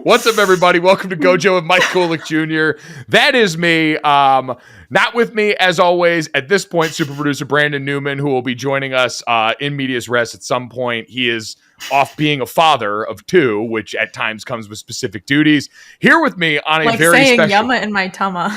What's up, everybody? Welcome to GoJo with Mike Golick Jr. That is me. Not with me, as always, at this point, super producer Brandon Newman, who will be joining us in medias res at some point. He is off being a father of two, which at times comes with specific duties. Here with me on a like very saying special... yumma in my tumma.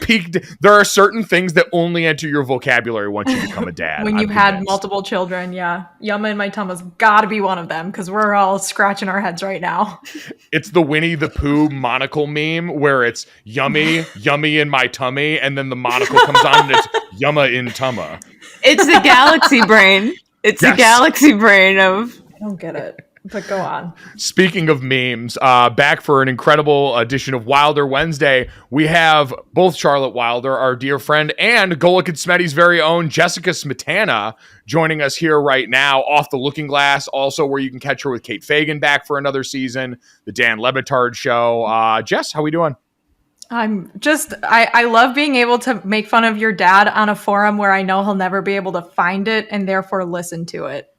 Peaked. There are certain things that only enter your vocabulary once you become a dad. When you've had multiple children, yeah. Yumma in my tumma's got to be one of them because we're all scratching our heads right now. It's the Winnie the Pooh monocle meme where it's yummy, yummy in my tummy, and then the monocle comes on and it's yumma in tumma. It's the galaxy brain. It's the galaxy brain of... I don't get it. But go on. Speaking of memes, back for an incredible edition of Wilder Wednesday, we have both Charlotte Wilder, our dear friend, and Golick and Smetty's very own Jessica Smetana joining us here right now off the Looking Glass, also where you can catch her with Kate Fagan back for another season, the Dan Le Batard show. Jess, how we doing? I love being able to make fun of your dad on a forum where I know he'll never be able to find it and therefore listen to it.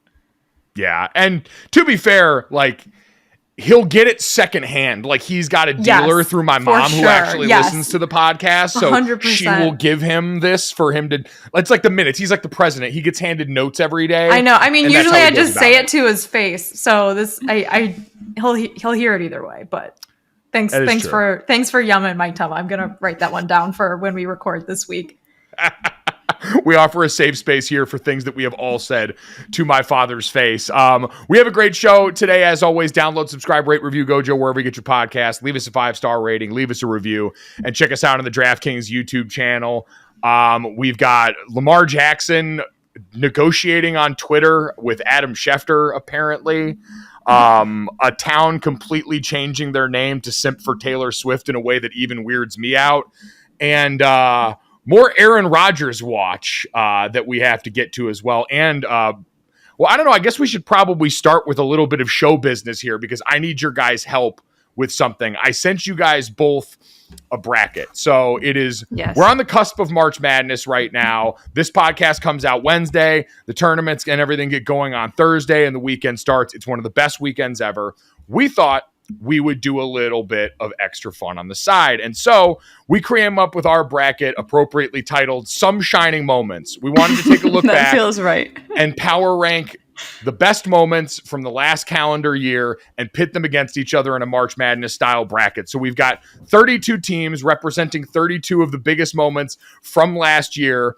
Yeah, and to be fair, like, he'll get it secondhand. Like, he's got a dealer through my mom who actually listens to the podcast, so 100%. She will give him this for him to... It's like the minutes. He's like the president. He gets handed notes every day. I know. I mean, usually I just say it to his face, so this he'll hear it either way. But thanks for yumma in my tumma. I'm gonna write that one down for when we record this week. We offer a safe space here for things that we have all said to my father's face. We have a great show today. As always, download, subscribe, rate, review GoJo wherever you get your podcast. Leave us a 5-star rating. Leave us a review. And check us out on the DraftKings YouTube channel. We've got Lamar Jackson negotiating on Twitter with Adam Schefter, apparently. A town completely changing their name to simp for Taylor Swift in a way that even weirds me out. And... more Aaron Rodgers watch that we have to get to as well. And, well, I don't know. I guess we should probably start with a little bit of show business here because I need your guys' help with something. I sent you guys both a bracket. So it is, we're on the cusp of March Madness right now. This podcast comes out Wednesday. The tournaments and everything get going on Thursday and the weekend starts. It's one of the best weekends ever. We thought we would do a little bit of extra fun on the side. And so we came up with our bracket appropriately titled Some Shining Moments. We wanted to take a look that back feels right. and power rank the best moments from the last calendar year and pit them against each other in a March Madness style bracket. So we've got 32 teams representing 32 of the biggest moments from last year.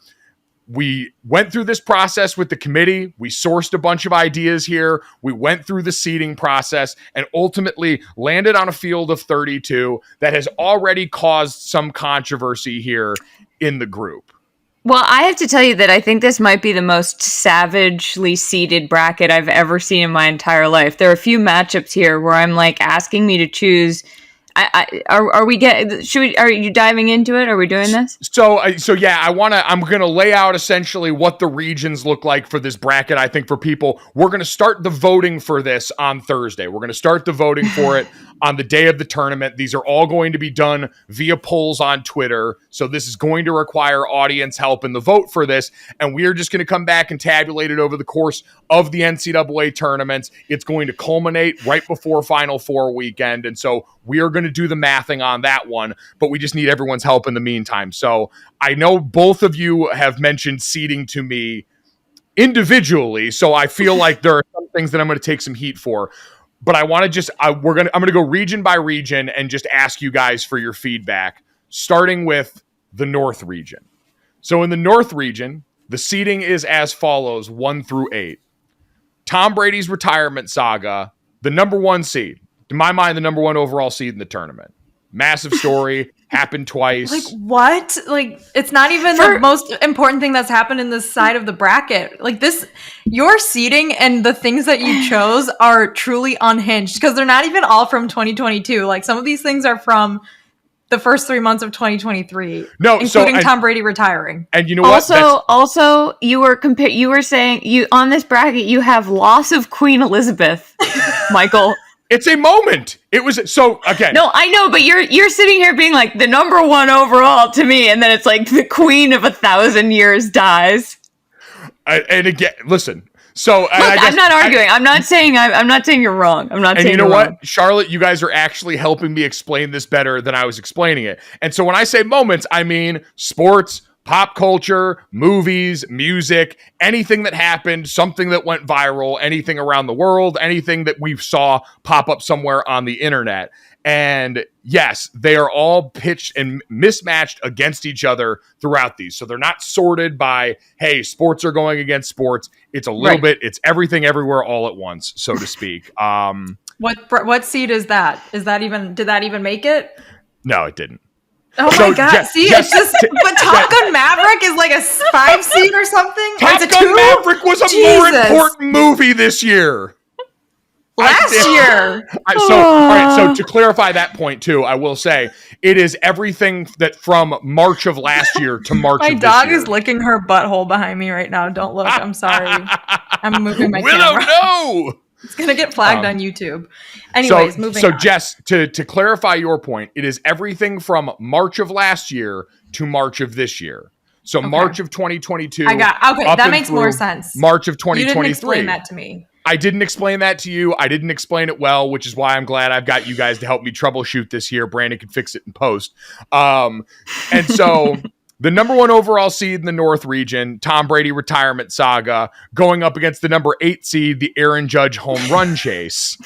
We went through this process with the committee. We sourced a bunch of ideas here. We went through the seeding process and ultimately landed on a field of 32 that has already caused some controversy here in the group. Well, I have to tell you that I think this might be the most savagely seeded bracket I've ever seen in my entire life. There are a few matchups here where I'm like asking me to choose. Are you diving into it? Are we doing this? So yeah, I'm going to lay out essentially what the regions look like for this bracket. I think for people, we're going to start the voting for this on Thursday. We're going to start the voting for it on the day of the tournament. These are all going to be done via polls on Twitter. So this is going to require audience help in the vote for this. And we are just going to come back and tabulate it over the course of the NCAA tournaments. It's going to culminate right before Final Four weekend. And so we are going to do the mathing on that one, but we just need everyone's help in the meantime. So I know both of you have mentioned seeding to me individually. So I feel like there are some things that I'm going to take some heat for, but I want to just, I'm going to go region by region and just ask you guys for your feedback, starting with the North region. So in the North region, the seeding is as follows, 1 through 8. Tom Brady's retirement saga, the number 1 seed. To my mind, the number 1 overall seed in the tournament. Massive story, happened twice. Like, what? Like, it's not even the most important thing that's happened in this side of the bracket. Like, your seeding and the things that you chose are truly unhinged because they're not even all from 2022. Like, some of these things are from the first 3 months of 2023. No, including Tom Brady retiring. And you know what? Also, you were saying on this bracket you have loss of Queen Elizabeth, Michael. It's a moment. It was so again. No, I know, but you're sitting here being like the number 1 overall to me, and then it's like the queen of 1,000 years dies. And again, listen. So Look, I'm not arguing. I'm not saying you're wrong. I'm not saying. And you know you're what, wrong. Charlotte, you guys are actually helping me explain this better than I was explaining it. And so when I say moments, I mean sports, pop culture, movies, music, anything that happened, something that went viral, anything around the world, anything that we saw pop up somewhere on the internet. And yes, they are all pitched and mismatched against each other throughout these. So they're not sorted by, hey, sports are going against sports. It's a little bit, it's everything everywhere all at once, so to speak. What seed is that? Did that even make it? No, it didn't. Oh my God. It's just, but Top Gun Maverick is like a 5 seed or something? Top Gun Maverick was a more important movie this year. Last year. All right. So to clarify that point too, I will say it is everything that from March of last year to March of this year. My dog is licking her butthole behind me right now. Don't look. I'm sorry. I'm moving my camera. No. It's going to get flagged on YouTube. Anyways, moving on. So Jess, to clarify your point, it is everything from March of last year to March of this year. So March of 2022. That makes more sense. March of 2023. You didn't explain that to me. I didn't explain that to you. I didn't explain it well, which is why I'm glad I've got you guys to help me troubleshoot this here. Brandon can fix it in post. And so the number 1 overall seed in the North region, Tom Brady retirement saga, going up against the number 8 seed, the Aaron Judge home run chase.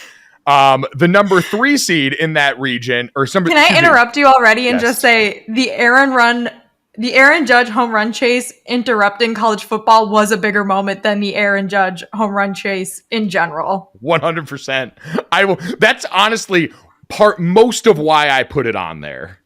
The number 3 seed in that region, Can I interrupt you already and just say the Aaron Judge home run chase interrupting college football was a bigger moment than the Aaron Judge home run chase in general. 100%. That's honestly most of why I put it on there.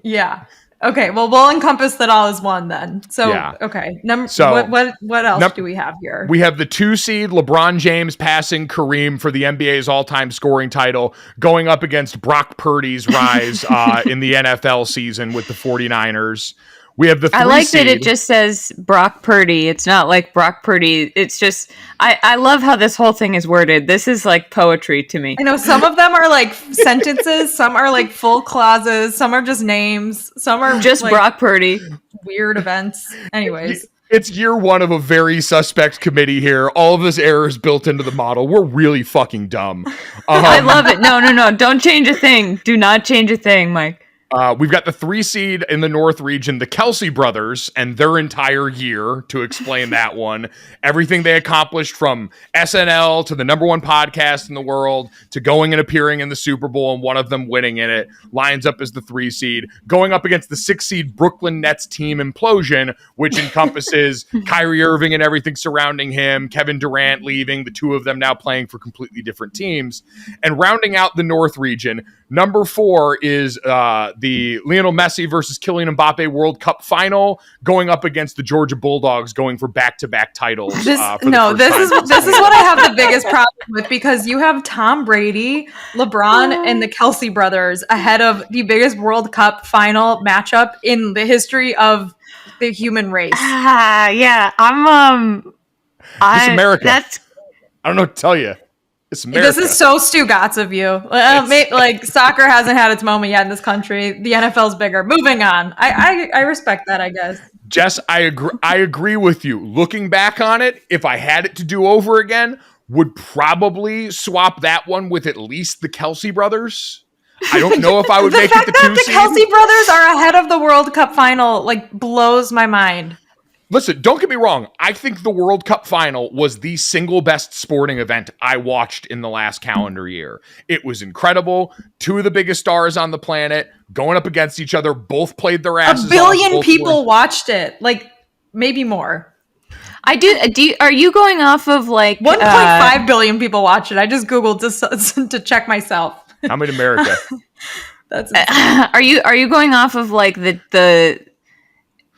Yeah. Okay. Well, we'll encompass that all as one then. So, yeah. Okay. What else do we have here? We have the 2 seed LeBron James passing Kareem for the NBA's all-time scoring title, going up against Brock Purdy's rise in the NFL season with the 49ers. We have the 3 I like seed. that it just says Brock Purdy. It's not like Brock Purdy. It's just, I love how this whole thing is worded. This is like poetry to me. I know some of them are like sentences, some are like full clauses, some are just names, some are just like Brock Purdy. Weird events. Anyways. It's year 1 of a very suspect committee here. All of this error is built into the model. We're really fucking dumb. I love it. No. Don't change a thing. Do not change a thing, Mike. We've got the 3 seed in the North region, the Kelsey brothers, and their entire year to explain that one. Everything they accomplished from SNL to the number 1 podcast in the world to going and appearing in the Super Bowl and one of them winning in it lines up as the 3 seed, going up against the 6 seed Brooklyn Nets team implosion, which encompasses Kyrie Irving and everything surrounding him, Kevin Durant leaving, the 2 of them now playing for completely different teams. And rounding out the North region, number 4 is the Lionel Messi versus Kylian Mbappe World Cup final, going up against the Georgia Bulldogs, going for back-to-back titles. This is what I have the biggest problem with, because you have Tom Brady, LeBron, and the Kelsey brothers ahead of the biggest World Cup final matchup in the history of the human race. Yeah, It's America. I don't know what to tell you. This is so Stu Gatz of you. Like soccer hasn't had its moment yet in this country. The NFL's bigger. Moving on. I respect that, I guess. Jess, I agree with you. Looking back on it, if I had it to do over again, would probably swap that one with at least the Kelsey brothers. I don't know if I would make it the 2 seed. The fact that the Kelsey brothers are ahead of the World Cup final blows my mind. Listen, don't get me wrong. I think the World Cup final was the single best sporting event I watched in the last calendar year. It was incredible. 2 of the biggest stars on the planet going up against each other. Both played their asses off. 1 billion people watched it. Maybe more. I do. Are you going off of 1.5 billion people watched it? I just Googled to check myself. I'm in America. That's are you going off of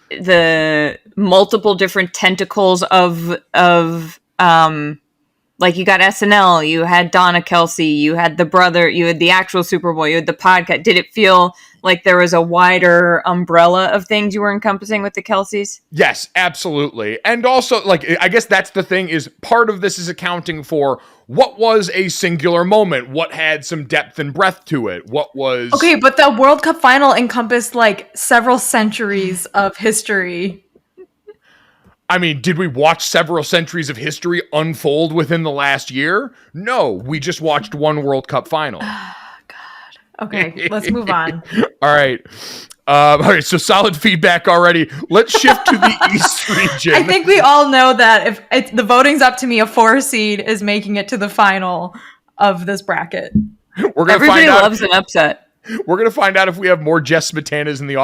the multiple different tentacles of you got SNL, you had Donna Kelsey, you had the brother, you had the actual Super Bowl, you had the podcast. Did it feel like there was a wider umbrella of things you were encompassing with the Kelseys? Yes, absolutely. And also, I guess that's the thing, is part of this is accounting for what was a singular moment, what had some depth and breadth to it, what was... Okay, but the World Cup final encompassed several centuries of history. I mean, did we watch several centuries of history unfold within the last year? No, we just watched one World Cup final. Okay, let's move on. All right. All right, so solid feedback already. Let's shift to the East region. I think we all know that if the voting's up to me, a 4 seed is making it to the final of this bracket. Everybody loves an upset. We're going to find out if we have more Jess Smetanas in the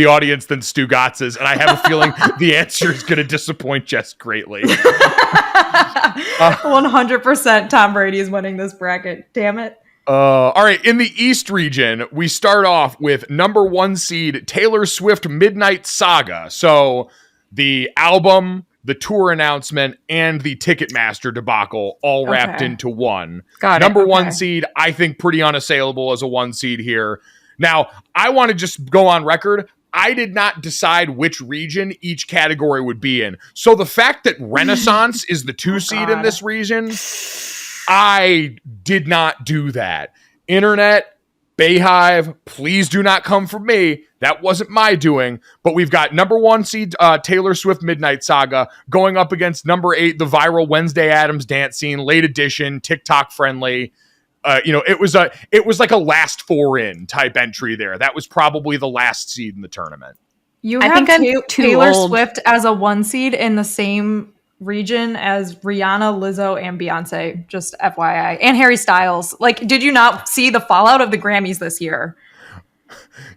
audience than Stu Gotz's, and I have a feeling the answer is going to disappoint Jess greatly. 100% Tom Brady is winning this bracket. Damn it. All right, in the East region, we start off with number 1 seed Taylor Swift Midnight Saga. So the album, the tour announcement, and the Ticketmaster debacle all wrapped into one. Number 1 seed, I think pretty unassailable as a 1 seed here. Now, I want to just go on record. I did not decide which region each category would be in. So the fact that Renaissance is the 2 seed in this region, I did not do that. Internet, Bayhive, please do not come for me. That wasn't my doing. But we've got number 1 seed Taylor Swift Midnight Saga going up against number 8, the viral Wednesday Addams dance scene, late edition, TikTok friendly. It was like a last 4 in type entry there. That was probably the last seed in the tournament. I think Taylor Swift as a 1 seed in the same region as Rihanna, Lizzo, and Beyonce, just FYI, and Harry Styles. Like, did you not see the fallout of the Grammys this year?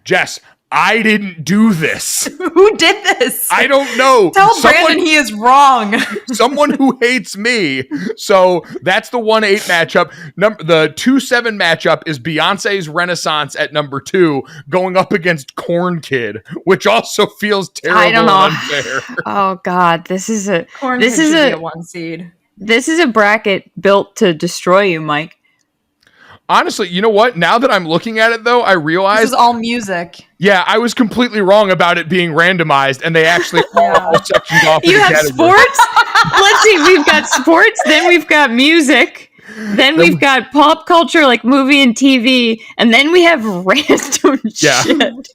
Jess, I didn't do this. Who did this? I don't know. Tell Brandon he is wrong. Someone who hates me. So that's the 1-8 matchup. The 2-7 matchup is Beyonce's Renaissance at number 2 going up against Corn Kid, which also feels terrible and unfair. Oh God, this is a 1 seed. This is a bracket built to destroy you, Mike. Honestly, you know what? Now that I'm looking at it, though, I realize... This is all music. Yeah, I was completely wrong about it being randomized, and they actually all sections off. You have sports? Let's see. We've got sports, then we've got music, then we've got pop culture, like movie and TV, and then we have random shit.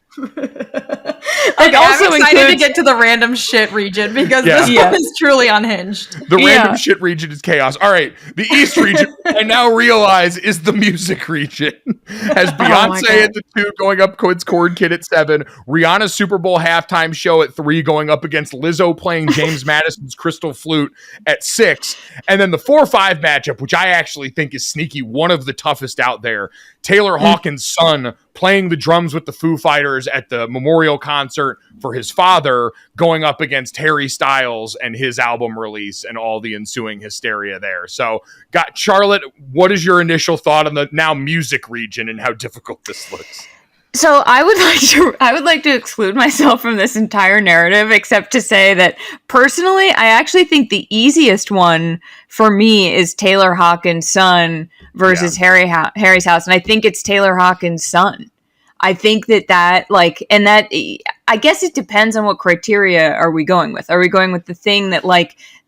I'm excited to get to the random shit region because this one is truly unhinged. The random shit region is chaos. All right, the East region, I now realize, is the music region. Has Beyonce at the 2 going up against Corn Kid at 7, Rihanna's Super Bowl halftime show at 3 going up against Lizzo playing James Madison's Crystal Flute at 6, and then the 4-5 matchup, which I actually think is sneaky, one of the toughest out there. Taylor Hawkins' son playing the drums with the Foo Fighters at the memorial concert for his father, going up against Harry Styles and his album release and all the ensuing hysteria there. So, Charlotte, what is your initial thought on the now music region and how difficult this looks? So I would like to exclude myself from this entire narrative, except to say that personally, I actually think the easiest one for me is Taylor Hawkins' son versus Harry's house, and I think it's Taylor Hawkins' son. I think that and that I guess it depends on what criteria are we going with. Are we going with the thing that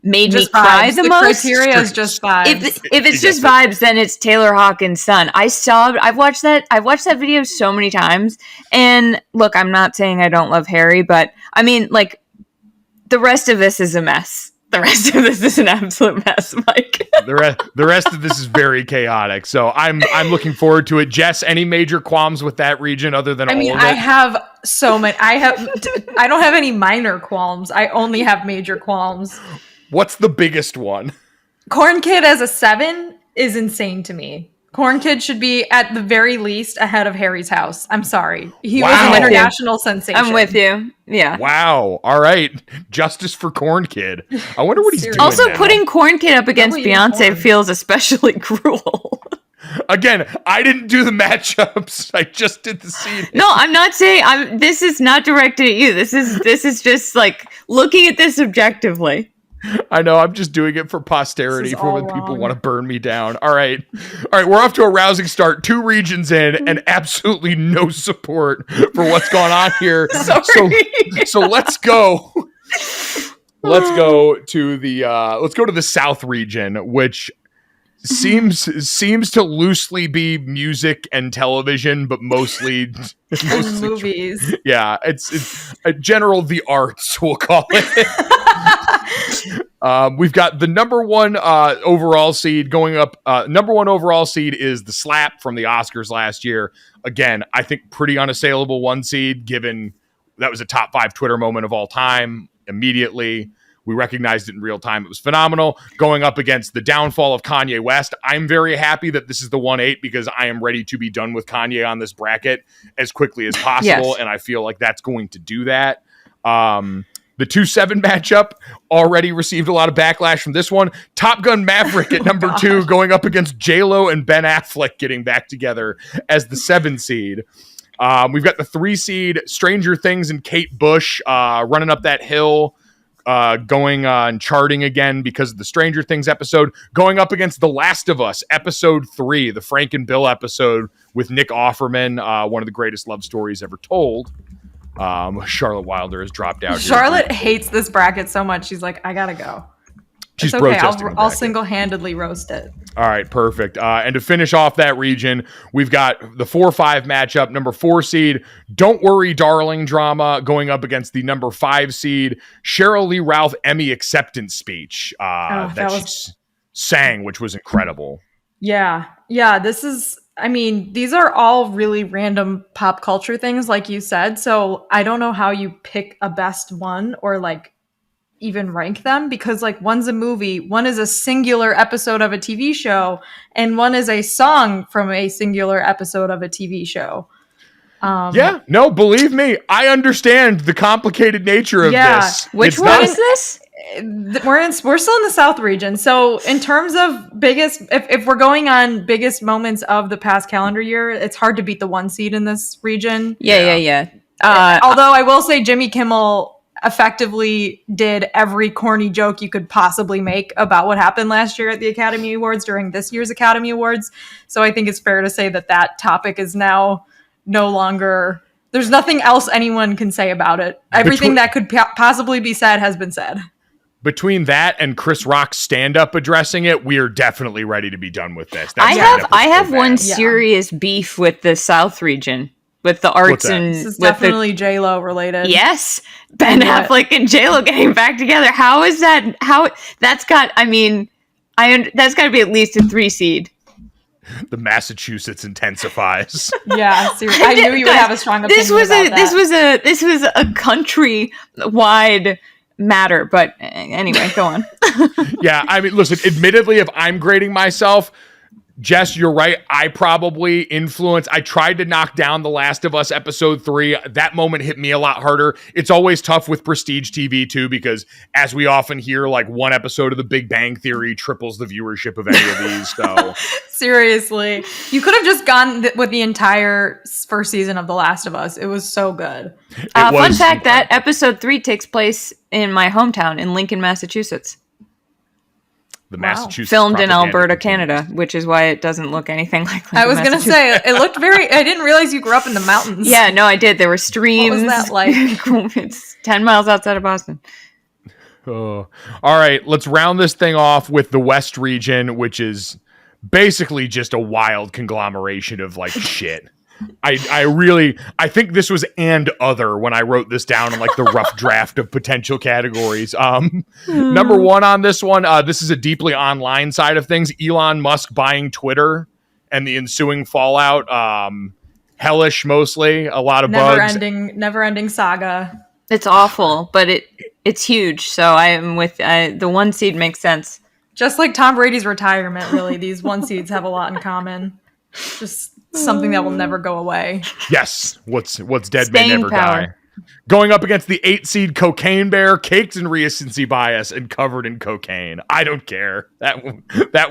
made just me cry the most? Criteria is just vibes. If it's just vibes, then it's Taylor Hawkins' son. I've watched that video so many times. And look, I'm not saying I don't love Harry, but I mean, the rest of this is a mess. The rest of this is an absolute mess, Mike. The rest of this is very chaotic. So I'm looking forward to it. Jess, any major qualms with that region other than all of it? I have so many. I don't have any minor qualms. I only have major qualms. What's the biggest one? Corn Kid as a 7 is insane to me. Corn Kid should be, at the very least, ahead of Harry's house. I'm sorry. He was an international sensation. I'm with you. Yeah. Wow. All right. Justice for Corn Kid. I wonder what he's doing Also, now. putting Corn Kid up against Beyonce feels especially cruel. Again, I didn't do the matchups. I just did the seed. No, I'm not saying this is not directed at you. This is just looking at this objectively. I know, I'm just doing it for posterity, for when people want to burn me down. All right, we're off to a rousing start. 2 regions in, and absolutely no support for what's going on here. So let's go. Let's go to the South region, which seems to loosely be music and television, but mostly movies. Yeah, it's a general the arts, we'll call it. We've got the number one overall seed going up. Number one overall seed is The Slap from the Oscars last year. Again, I think pretty unassailable one seed, given that was a top 5 Twitter moment of all time immediately. We recognized it in real time. It was phenomenal. Going up against the downfall of Kanye West, I'm very happy that this is the 1-8 because I am ready to be done with Kanye on this bracket as quickly as possible, Yes. and I feel like that's going to do that. The 2-7 matchup already received a lot of backlash from this one. Top Gun Maverick at number 2 going up against J-Lo and Ben Affleck getting back together as the 7 seed. We've got the 3 seed Stranger Things and Kate Bush running up that hill, going on charting again because of the Stranger Things episode, going up against The Last of Us episode 3, the Frank and Bill episode with Nick Offerman, one of the greatest love stories ever told. Charlotte Wilder has dropped out. Charlotte hates this bracket so much. She's like, I gotta go. She's it's okay. protesting. I'll single-handedly roast it. All right, perfect. And to finish off that region, we've got the 4-5 matchup. Number 4 seed, Don't Worry, Darling drama going up against the number 5 seed, Cheryl Lee Ralph Emmy acceptance speech she sang, which was incredible. Yeah. This is, I mean, these are all really random pop culture things, like you said. So I don't know how you pick a best one or like even rank them, because like one's a movie, one is a singular episode of a TV show, and one is a song from a singular episode of a TV show. No, believe me, I understand the complicated nature of this. Which one is this? We're still in the South region. So in terms of biggest, if we're going on biggest moments of the past calendar year, it's hard to beat the 1 seed in this region. Yeah. Although I will say Jimmy Kimmel effectively did every corny joke you could possibly make about what happened last year at the Academy Awards during this year's Academy Awards. So I think it's fair to say that topic is now no longer, there's nothing else anyone can say about it. Everything that could possibly be said has been said. Between that and Chris Rock's stand-up addressing it, we are definitely ready to be done with this. I have one serious beef with the South region. With the arts and this is definitely J-Lo related. Yes, Ben Affleck and J-Lo getting back together. How is that? That's got? I mean, that's got to be at least a 3 seed. The Massachusetts intensifies. Yeah, seriously. I knew you would have a strong opinion about that. This was a country-wide matter, but anyway, go on. Yeah, I mean, listen. Admittedly, if I'm grading myself, Jess, you're right. I probably I tried to knock down The Last of Us episode 3. That moment hit me a lot harder. It's always tough with prestige TV too, because as we often hear, like one episode of The Big Bang Theory triples the viewership of any of these. So seriously, you could have just gone with the entire first season of The Last of Us. It was so good. Fun fact, that episode 3 takes place in my hometown in Lincoln, Massachusetts. The Massachusetts filmed in Alberta, Canada, which is why it doesn't look anything like Lincoln, I was going to say, it looked I didn't realize you grew up in the mountains. Yeah, no, I did. There were streams. What was that like? It's 10 miles outside of Boston. Oh. All right, let's round this thing off with the West region, which is basically just a wild conglomeration of like shit. I think this was and other when I wrote this down in like the rough draft of potential categories. Number 1 on this one, this is a deeply online side of things. Elon Musk buying Twitter and the ensuing fallout. Hellish, mostly a lot of bugs. Never ending saga. It's awful, but it's huge. So I am with the 1 seed makes sense. Just like Tom Brady's retirement, really, these 1 seeds have a lot in common. Just something that will never go away. Yes, what's dead Staying may never power. die. Going up against the 8 seed Cocaine Bear, caked in recency bias and covered in cocaine. I don't care. That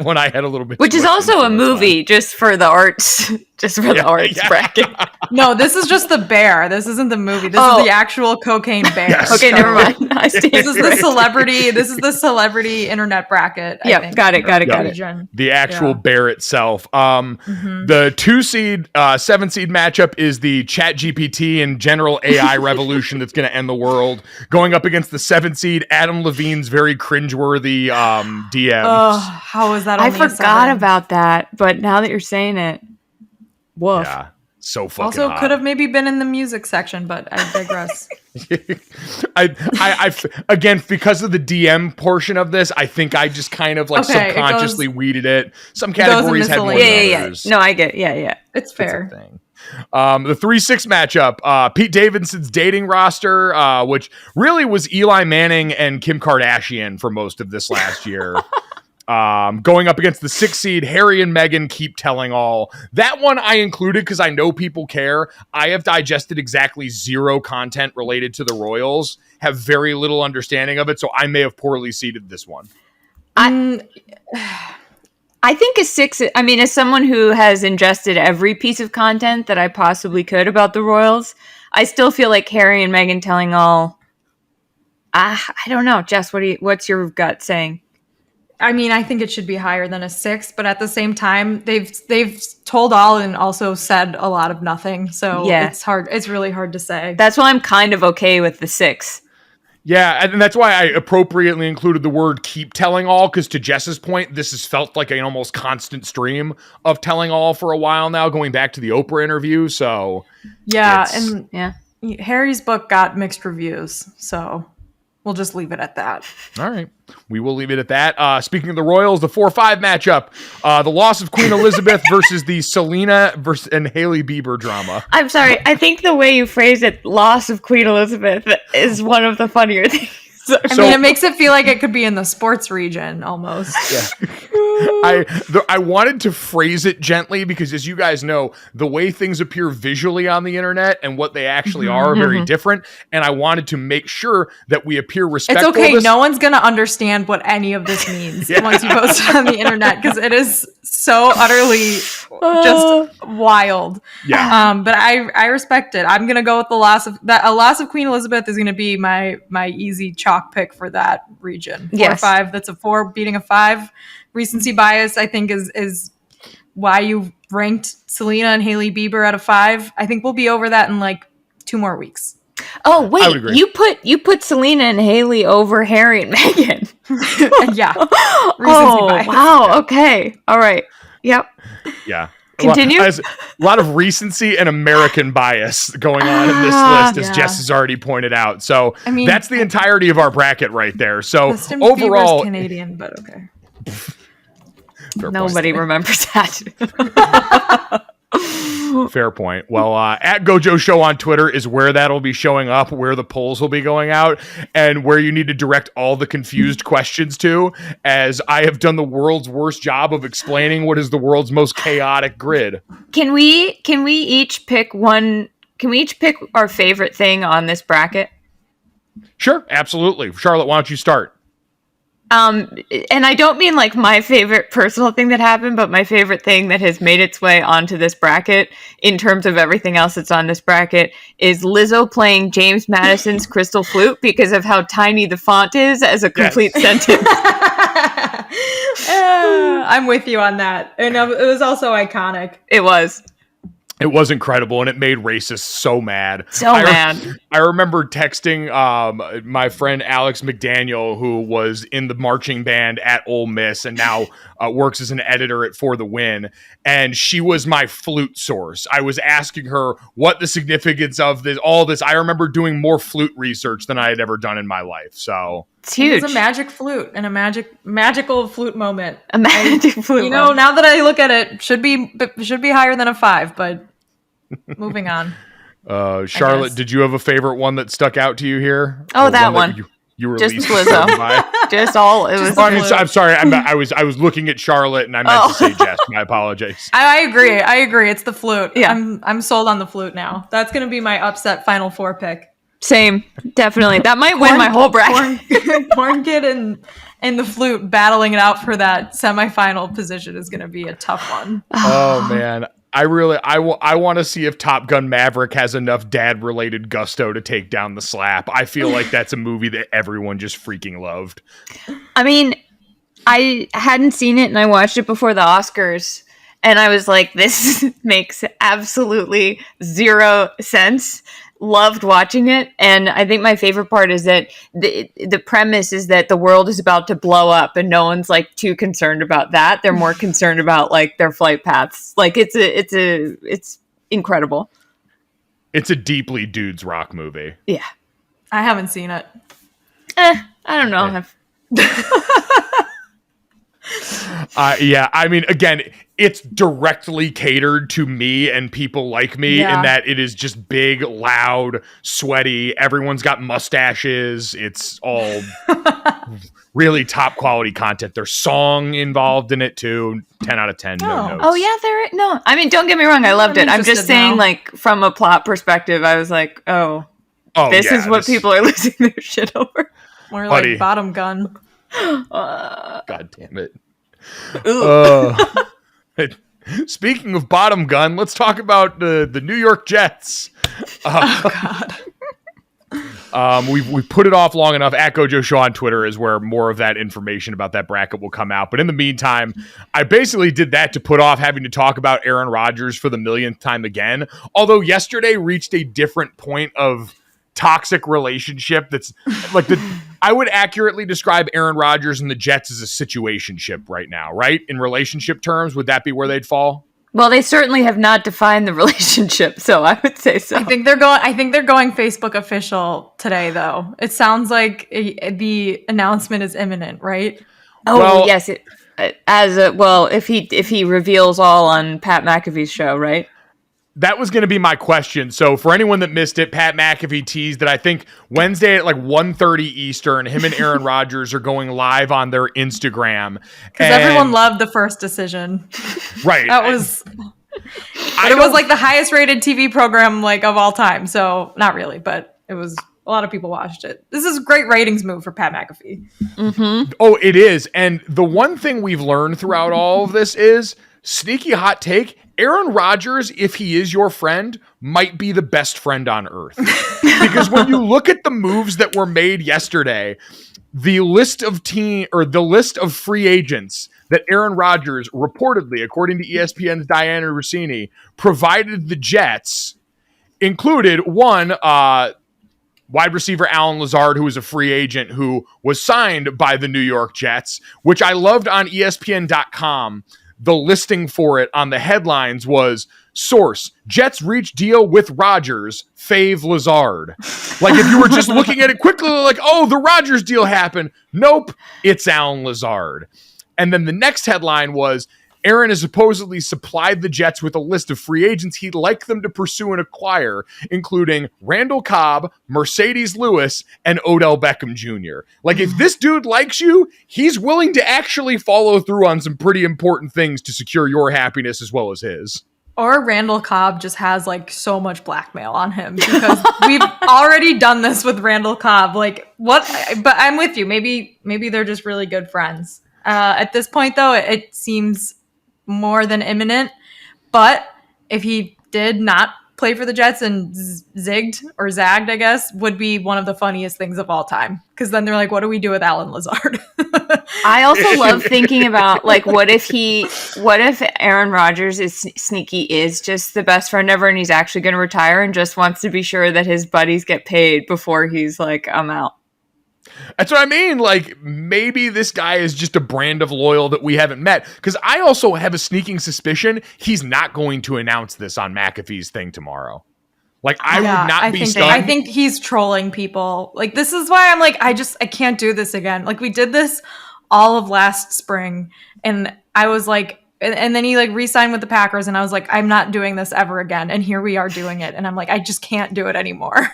one I had a little bit. Which is also a movie, just for the arts, bracket. No, this is just the bear. This isn't the movie. This is the actual cocaine bear. Yes. Okay, So, never mind. This is the celebrity. This is the celebrity internet bracket. I think, got it. region. The actual bear itself. The 2 seed, 7 seed matchup is the Chat GPT and general AI revolution revolution that's going to end the world. Going up against the 7th seed, Adam Levine's very cringeworthy DM. Oh, how is that? I Only a forgot 7? about that, but now that you're saying it, woof. Yeah, so fucking Also, hot. could have maybe been in the music section, but I digress. I again, because of the DM portion of this, I think I just kind of like Okay, it subconsciously weeded it. Some goes in categories had more miscellaneous. than Yeah. others. No, I get. Yeah. It's It's a fair. thing. The 3-6 matchup, Pete Davidson's dating roster, which really was Eli Manning and Kim Kardashian for most of this last year. Going up against the 6th seed, Harry and Meghan keep telling all. That one I included because I know people care. I have digested exactly 0 content related to the Royals, have very little understanding of it, so I may have poorly seeded this one. I think a 6. I mean, as someone who has ingested every piece of content that I possibly could about the Royals, I still feel like Harry and Meghan telling all. I don't know, Jess. What's your gut saying? I mean, I think it should be higher than a 6, but at the same time, they've told all and also said a lot of nothing. So Yeah. it's hard. It's really hard to say. That's why I'm kind of okay with the 6. Yeah, and that's why I appropriately included the word keep telling all, because to Jess's point, this has felt like an almost constant stream of telling all for a while now, going back to the Oprah interview. So Yeah, it's- and Yeah. Harry's book got mixed reviews, so we'll just leave it at that. All right. We will leave it at that. Speaking of the Royals, the 4-5 matchup, the loss of Queen Elizabeth versus the Selena and Hailey Bieber drama. I'm sorry. I think the way you phrase it, loss of Queen Elizabeth, is one of the funnier things. I mean, it makes it feel like it could be in the sports region almost. Yeah. I wanted to phrase it gently because, as you guys know, the way things appear visually on the internet and what they actually are very different. And I wanted to make sure that we appear respectful. It's okay. No one's going to understand what any of this means once you post it on the internet because it is so utterly just wild. Yeah. But I respect it. I'm going to go with the loss of that. A loss of Queen Elizabeth is going to be my easy chalk pick for that region. 4-5. That's a 4 beating a 5. Recency bias, I think, is why you ranked Selena and Hailey Bieber at a 5. I think we'll be over that in like 2 more weeks. Oh I would wait, agree. you put Selena and Hailey over Harry and Meghan. Yeah. Recency Oh bias. wow. Okay. All right. Yep. Yeah. Continue. A lot of recency and American bias going on in this list, as yeah. Jess has already pointed out. So I mean, that's the entirety of our bracket right there. So Justin overall, Bieber's Canadian, but okay. fair Nobody remembers that. Fair point. Well, at GoJo Show on Twitter is where that'll be showing up, where the polls will be going out, and where you need to direct all the confused questions to, as I have done the world's worst job of explaining what is the world's most chaotic grid. Can we each pick one? Can we each pick our favorite thing on this bracket? Sure, absolutely. Charlotte, why don't you start? And I don't mean like my favorite personal thing that happened, but my favorite thing that has made its way onto this bracket in terms of everything else that's on this bracket is Lizzo playing James Madison's Crystal Flute because of how tiny the font is as a complete sentence. I'm with you on that. And it was also iconic. It was. It was incredible, and it made racists so mad. So mad. I remember texting my friend Alex McDaniel, who was in the marching band at Ole Miss and now works as an editor at For the Win, and she was my flute source. I was asking her what the significance of all this. I remember doing more flute research than I had ever done in my life. So It's huge. It was a magic flute and a magical flute moment. A magic flute. You know, now that I look at it, should be higher than a 5, but moving on. Charlotte, did you have a favorite one that stuck out to you here? Oh, Or that one. You were Just least Lizzo. concerned by? Just all it was. Oh, I'm sorry. I was looking at Charlotte and I meant to say Jess. My apologies. I agree. It's the flute. Yeah. I'm sold on the flute now. That's gonna be my upset final 4 pick. Same, definitely. That might win my whole bracket. Corn Kid and the flute battling it out for that semifinal position is gonna be a tough one. Oh man. I want to see if Top Gun Maverick has enough dad-related gusto to take down the slap. I feel like that's a movie that everyone just freaking loved. I mean, I hadn't seen it and I watched it before the Oscars and I was like, this makes absolutely 0 sense. loved watching it, and I think my favorite part is that the premise is that the world is about to blow up, and no one's like too concerned about that. They're more concerned about like their flight paths. Like it's incredible. It's a deeply dudes rock movie. Yeah, I haven't seen it. I don't know. Yeah, I mean, again, it's directly catered to me and people like me in that it is just big, loud, sweaty. Everyone's got mustaches. It's all really top quality content. There's song involved in it too. 10 out of 10. No notes. Oh yeah, no. I mean, don't get me wrong. I loved it. I'm just saying, like, from a plot perspective, I was like, this is what people are losing their shit over. More like Bottom Gun. God damn it. Speaking of Bottom Gun, let's talk about the New York Jets. We've put it off long enough. At GoJo Show on Twitter is where more of that information about that bracket will come out. But in the meantime, I basically did that to put off having to talk about Aaron Rodgers for the millionth time again. Although yesterday reached a different point of toxic relationship that's like I would accurately describe Aaron Rodgers and the Jets as a situationship right now, right? In relationship terms, would that be where they'd fall? Well, they certainly have not defined the relationship, so I would say so. I think they're going Facebook official today, though. It sounds like the announcement is imminent, right? Oh, well, yes. If he reveals all on Pat McAfee's show, right? That was going to be my question. So for anyone that missed it, Pat McAfee teased that I think Wednesday at like 1:30 Eastern, him and Aaron Rodgers are going live on their Instagram. Because everyone loved the first decision. Right. That was... it was like the highest rated TV program like of all time. So not really, but it was... A lot of people watched it. This is a great ratings move for Pat McAfee. Mm-hmm. Oh, it is. And the one thing we've learned throughout all of this is, sneaky hot take, Aaron Rodgers, if he is your friend, might be the best friend on earth. Because when you look at the moves that were made yesterday, the list of free agents that Aaron Rodgers reportedly, according to ESPN's Diana Rossini, provided the Jets included one, wide receiver Alan Lazard, who was a free agent who was signed by the New York Jets, which I loved on ESPN.com. The listing for it on the headlines was, source, Jets reach deal with Rodgers, fave Lazard. Like if you were just looking at it quickly, like, oh, the Rodgers deal happened. Nope, it's Alan Lazard. And then the next headline was, Aaron has supposedly supplied the Jets with a list of free agents he'd like them to pursue and acquire, including Randall Cobb, Mercedes Lewis, and Odell Beckham Jr. Like, if this dude likes you, he's willing to actually follow through on some pretty important things to secure your happiness as well as his. Or Randall Cobb just has like so much blackmail on him because we've already done this with Randall Cobb. Like, what? But I'm with you. Maybe they're just really good friends. At this point, though, it seems more than imminent, but if he did not play for the Jets and zigged or zagged, I guess, would be one of the funniest things of all time. Because then they're like, what do we do with Alan Lazard? I also love thinking about, like, what if Aaron Rodgers is just the best friend ever and he's actually going to retire and just wants to be sure that his buddies get paid before he's like, I'm out. That's what I mean. Like, maybe this guy is just a brand of loyal that we haven't met. Because I also have a sneaking suspicion he's not going to announce this on McAfee's thing tomorrow. Like, I would not be stunned. I think he's trolling people. Like, this is why I'm like, I can't do this again. Like, we did this all of last spring, and I was like, and then he like re-signed with the Packers, and I was like, I'm not doing this ever again. And here we are doing it. And I'm like, I just can't do it anymore.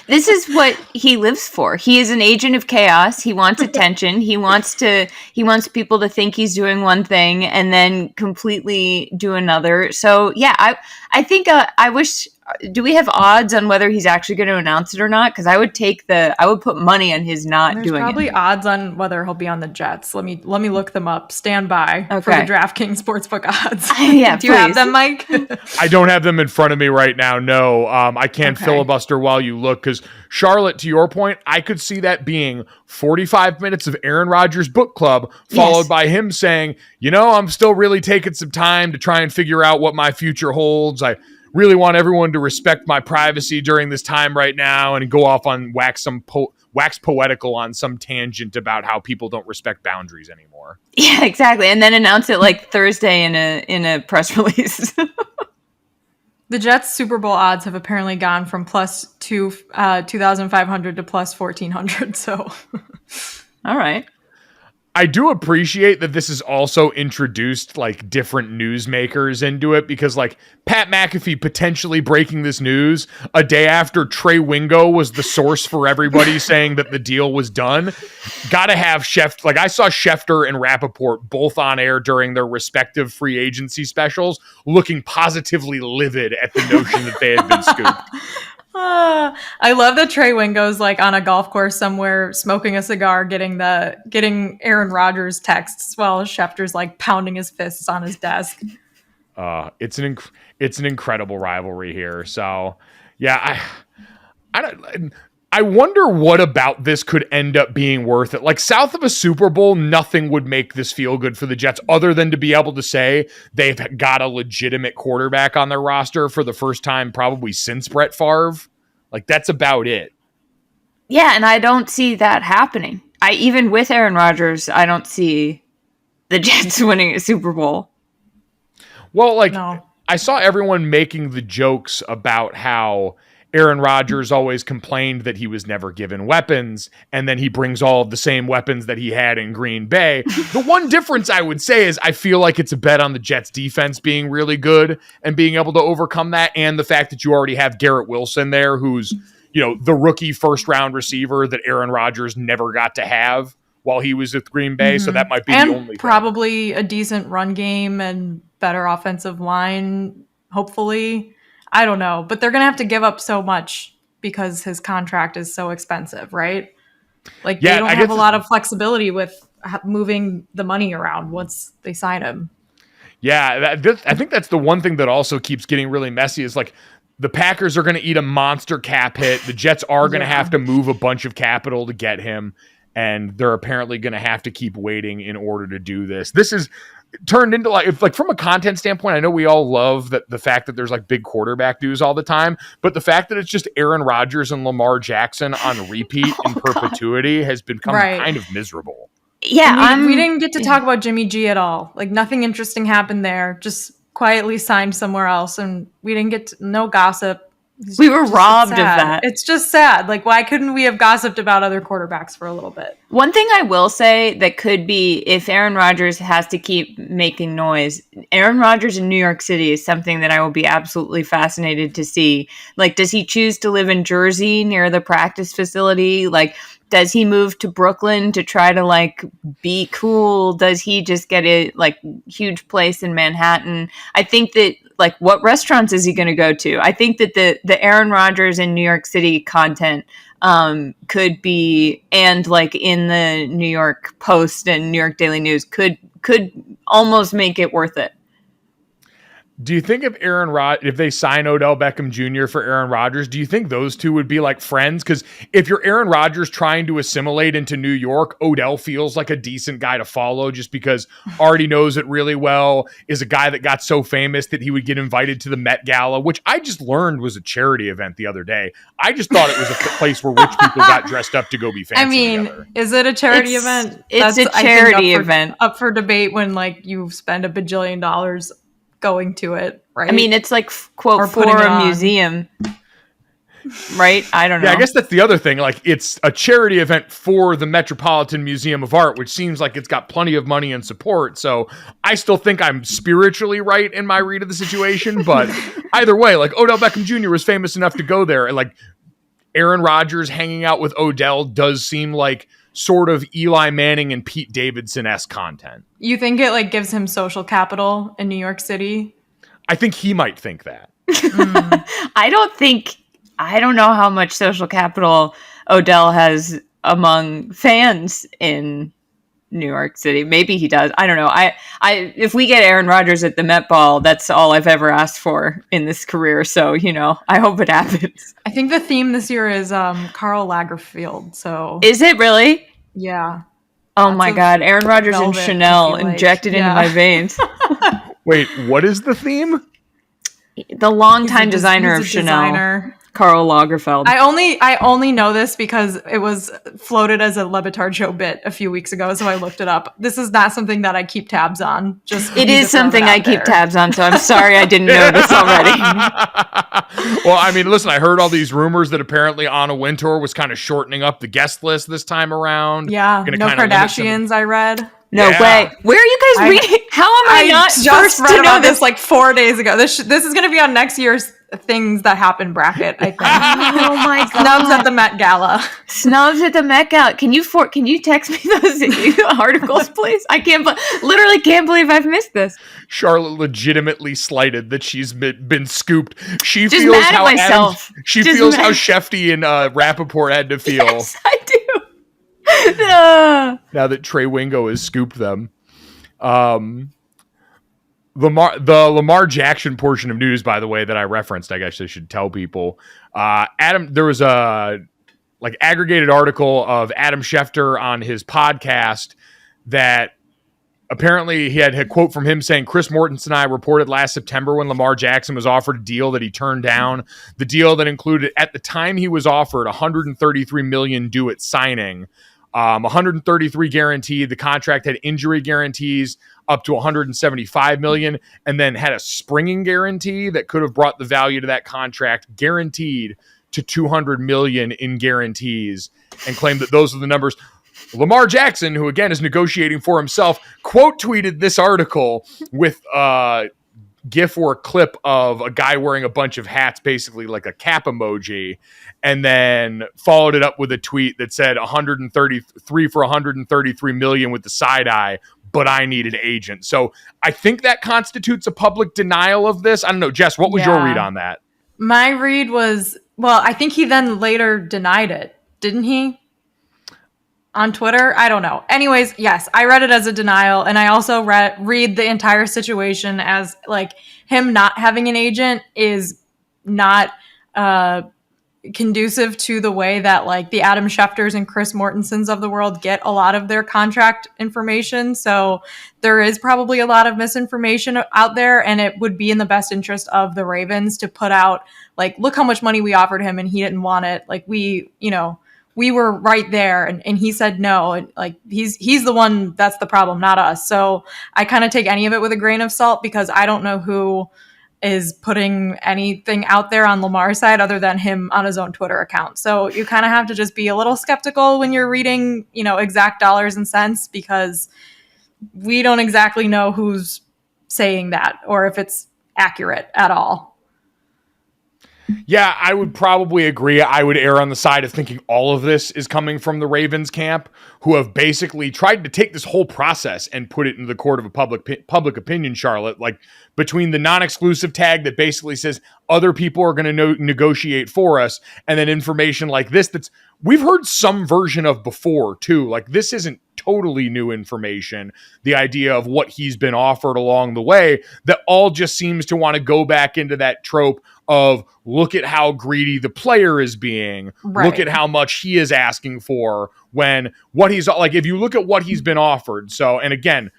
This is what he lives for. He is an agent of chaos. He wants attention. He wants people to think he's doing one thing and then completely do another. So yeah, I think I wish. Do we have odds on whether he's actually going to announce it or not? Because I would put money on his not doing it. There's probably odds on whether he'll be on the Jets. Let me look them up. Stand by for the DraftKings Sportsbook odds. Yeah, do you have them, Mike? I don't have them in front of me right now. No, I can't filibuster while you look. Because Charlotte, to your point, I could see that being 45 minutes of Aaron Rodgers book club, followed by him saying, I'm still really taking some time to try and figure out what my future holds. really want everyone to respect my privacy during this time right now, and go off on wax poetical on some tangent about how people don't respect boundaries anymore. Yeah, exactly. And then announce it like Thursday in a press release. The Jets Super Bowl odds have apparently gone from plus 2,500 to plus 1,400. So, all right. I do appreciate that this has also introduced like different newsmakers into it, because like Pat McAfee potentially breaking this news a day after Trey Wingo was the source for everybody saying that the deal was done. Gotta have Schefter. Like I saw Schefter and Rappaport both on air during their respective free agency specials looking positively livid at the notion that they had been scooped. I love that Trey Wingo's like on a golf course somewhere smoking a cigar, getting Aaron Rodgers texts while Schefter's like pounding his fists on his desk. It's an incredible rivalry here. So yeah, I wonder what about this could end up being worth it. Like south of a Super Bowl, nothing would make this feel good for the Jets other than to be able to say they've got a legitimate quarterback on their roster for the first time probably since Brett Favre. Like that's about it. Yeah, and I don't see that happening. Even with Aaron Rodgers, I don't see the Jets winning a Super Bowl. Well, like No. I saw everyone making the jokes about how Aaron Rodgers always complained that he was never given weapons, and then he brings all of the same weapons that he had in Green Bay. The one difference I would say is I feel like it's a bet on the Jets defense being really good and being able to overcome that, and the fact that you already have Garrett Wilson there, who's, you know, the rookie first-round receiver that Aaron Rodgers never got to have while he was with Green Bay, so that might be the only probably a decent run game and better offensive line, hopefully. I don't know, but they're going to have to give up so much because his contract is so expensive, right? Like they don't have a lot of flexibility with moving the money around once they sign him. Yeah, I think that's the one thing that also keeps getting really messy is like the Packers are going to eat a monster cap hit. The Jets are going to have to move a bunch of capital to get him, and they're apparently going to have to keep waiting in order to do this. This is turned into like from a content standpoint, I know we all love that the fact that there's like big quarterback news all the time, but the fact that it's just Aaron Rodgers and Lamar Jackson on repeat in perpetuity has become kind of miserable. Yeah, we didn't get to talk about Jimmy G at all. Like nothing interesting happened there. Just quietly signed somewhere else, and we didn't get no gossip. We were robbed of that. It's just sad. Like, why couldn't we have gossiped about other quarterbacks for a little bit? One thing I will say that could be if Aaron Rodgers has to keep making noise, Aaron Rodgers in New York City is something that I will be absolutely fascinated to see. Like, does he choose to live in Jersey near the practice facility? Like, does he move to Brooklyn to try to like be cool? Does he just get a like huge place in Manhattan? I think that like what restaurants is he going to go to? I think that the Aaron Rodgers in New York City content could be, and like in the New York Post and New York Daily News could almost make it worth it. Do you think if they sign Odell Beckham Jr. for Aaron Rodgers, do you think those two would be like friends? Because if you're Aaron Rodgers trying to assimilate into New York, Odell feels like a decent guy to follow just because already knows it really well, is a guy that got so famous that he would get invited to the Met Gala, which I just learned was a charity event the other day. I just thought it was a place where rich people got dressed up to go be fancy. I mean, together. Is it a charity event? It's a charity event. Up for debate when like you spend $1 billion going to it, right? I mean, it's like quote for a museum, right? I don't know. Yeah, I guess that's the other thing. Like, it's a charity event for the Metropolitan Museum of Art, which seems like it's got plenty of money and support. So I still think I'm spiritually right in my read of the situation. But either way, like Odell Beckham Jr. was famous enough to go there, and like Aaron Rodgers hanging out with Odell does seem like sort of Eli Manning and Pete Davidson-esque content. You think it like gives him social capital in New York City? I think he might think that. I don't know how much social capital Odell has among fans in New York City. Maybe he does. I don't know. I if we get Aaron Rodgers at the Met Ball, that's all I've ever asked for in this career. So, you know, I hope it happens. I think the theme this year is Karl Lagerfeld. So is it really? Yeah. Oh my God. Aaron Rodgers and Chanel injected into my veins. Wait, what is the theme? The longtime designer he's of a Chanel, designer. Karl Lagerfeld. I only know this because it was floated as a Le Batard show bit a few weeks ago, so I looked it up. This is not something that I keep tabs on. It is something I keep tabs on, so I'm sorry I didn't know this already. Well, I mean, listen, I heard all these rumors that apparently Anna Wintour was kind of shortening up the guest list this time around. Yeah, no Kardashians, I read. No way. Where are you guys reading? How am I not just first read to know about this? this like 4 days ago. This is going to be on next year's things that happen bracket, I think. Oh my god! Snubs at the Met Gala. Snubs at the Met Gala. Can you text me those articles, please? Literally can't believe I've missed this. Charlotte legitimately slighted that she's been scooped. She just feels mad how at myself. She feels how Shefty and Rappaport had to feel. Yes, I do. Now that Trey Wingo has scooped them. The Lamar Jackson portion of news, by the way, that I referenced, I guess I should tell people. There was a aggregated article of Adam Schefter on his podcast that apparently he had a quote from him saying, Chris Mortensen and I reported last September when Lamar Jackson was offered a deal that he turned down. The deal that included, at the time he was offered, $133 million due at signing. 133 guaranteed. The contract had injury guarantees up to 175 million, and then had a springing guarantee that could have brought the value to that contract guaranteed to 200 million in guarantees, and claimed that those are the numbers. Lamar Jackson, who again is negotiating for himself, quote tweeted this article with GIF or a clip of a guy wearing a bunch of hats, basically like a cap emoji, and then followed it up with a tweet that said 133 for 133 million with the side eye, but I need an agent. So I think that constitutes a public denial of this. I don't know, Jess, what was your read on that? My read was, well, I think he then later denied it, didn't he? On Twitter? I don't know. Anyways, yes, I read it as a denial, and I also read the entire situation as like him not having an agent is not conducive to the way that like the Adam Schefters and Chris Mortensens of the world get a lot of their contract information. So there is probably a lot of misinformation out there, and it would be in the best interest of the Ravens to put out like, look how much money we offered him and he didn't want it. Like we were right there and he said no. And like he's the one that's the problem, not us. So I kind of take any of it with a grain of salt because I don't know who is putting anything out there on Lamar's side other than him on his own Twitter account. So you kind of have to just be a little skeptical when you're reading, exact dollars and cents, because we don't exactly know who's saying that or if it's accurate at all. Yeah, I would probably agree. I would err on the side of thinking all of this is coming from the Ravens camp, who have basically tried to take this whole process and put it into the court of a public opinion, Charlotte, like between the non-exclusive tag that basically says other people are going to negotiate for us, and then information like this that's we've heard some version of before too. Like this isn't totally new information. The idea of what he's been offered along the way, that all just seems to want to go back into that trope of look at how greedy the player is being, right. Look at how much he is asking for, when what he's like, if you look at what he's been offered. So, and again,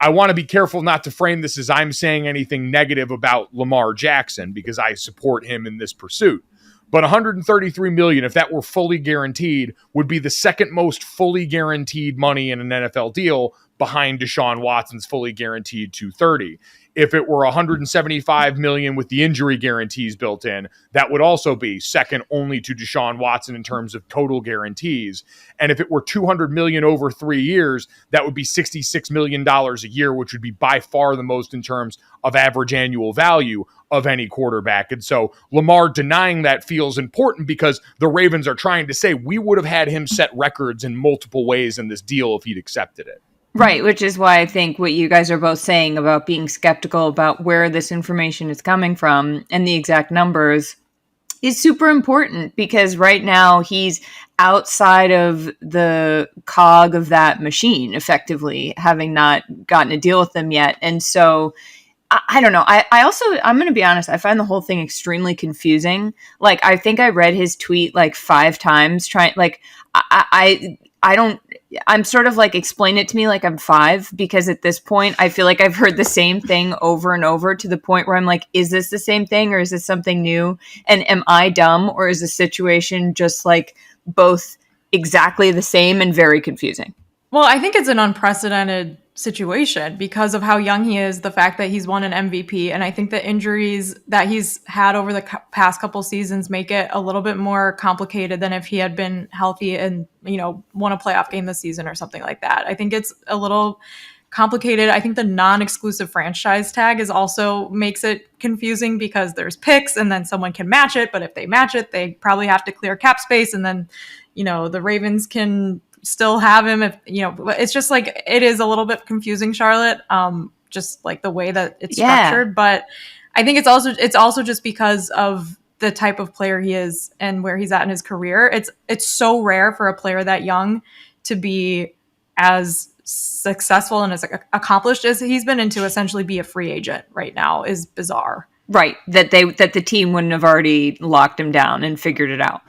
I want to be careful not to frame this as I'm saying anything negative about Lamar Jackson, because I support him in this pursuit. But 133 million, if that were fully guaranteed, would be the second most fully guaranteed money in an NFL deal behind Deshaun Watson's fully guaranteed 230. If it were 175 million with the injury guarantees built in, that would also be second only to Deshaun Watson in terms of total guarantees. And if it were 200 million over 3 years, that would be $66 million a year, which would be by far the most in terms of average annual value of any quarterback. And so Lamar denying that feels important because the Ravens are trying to say we would have had him set records in multiple ways in this deal if he'd accepted it. Right, which is why I think what you guys are both saying about being skeptical about where this information is coming from and the exact numbers is super important, because right now he's outside of the cog of that machine, effectively, having not gotten a deal with them yet. And so I don't know. I also, I'm going to be honest, I find the whole thing extremely confusing. Like, I think I read his tweet like 5 times I don't, I'm sort of like, explain it to me like I'm 5, because at this point I feel like I've heard the same thing over and over, to the point where I'm like, is this the same thing or is this something new? And am I dumb, or is the situation just like both exactly the same and very confusing? Well, I think it's an unprecedented situation because of how young he is, the fact that he's won an MVP, and I think the injuries that he's had over the past couple seasons make it a little bit more complicated than if he had been healthy and, won a playoff game this season or something like that. I think it's a little complicated. I think the non-exclusive franchise tag is also makes it confusing because there's picks and then someone can match it, but if they match it, they probably have to clear cap space, and then, the Ravens can still have him if it's just like, it is a little bit confusing, Charlotte, just like the way that it's structured. But I think it's also just because of the type of player he is and where he's at in his career. It's so rare for a player that young to be as successful and as accomplished as he's been, and to essentially be a free agent right now is bizarre. Right, that the team wouldn't have already locked him down and figured it out.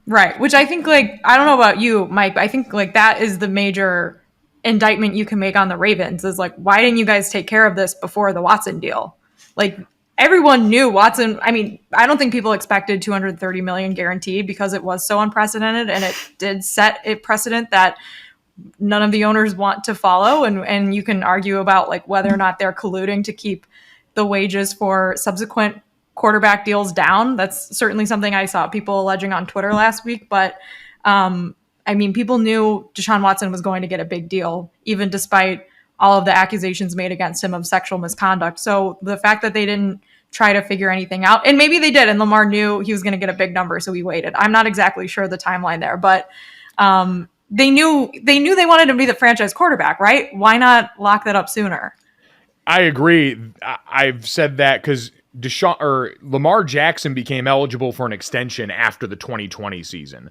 Right, which I think, like, I don't know about you, Mike, but I think, like, that is the major indictment you can make on the Ravens is, like, why didn't you guys take care of this before the Watson deal? Like, everyone knew Watson. I mean, I don't think people expected $230 million guaranteed because it was so unprecedented, and it did set a precedent that none of the owners want to follow. And you can argue about, like, whether or not they're colluding to keep the wages for subsequent quarterback deals down. That's certainly something I saw people alleging on Twitter last week. But I mean, people knew Deshaun Watson was going to get a big deal, even despite all of the accusations made against him of sexual misconduct. So the fact that they didn't try to figure anything out, and maybe they did, and Lamar knew he was going to get a big number, so he waited. I'm not exactly sure the timeline there, but they knew they wanted to be the franchise quarterback, right? Why not lock that up sooner? I agree. I've said that because Lamar Jackson became eligible for an extension after the 2020 season.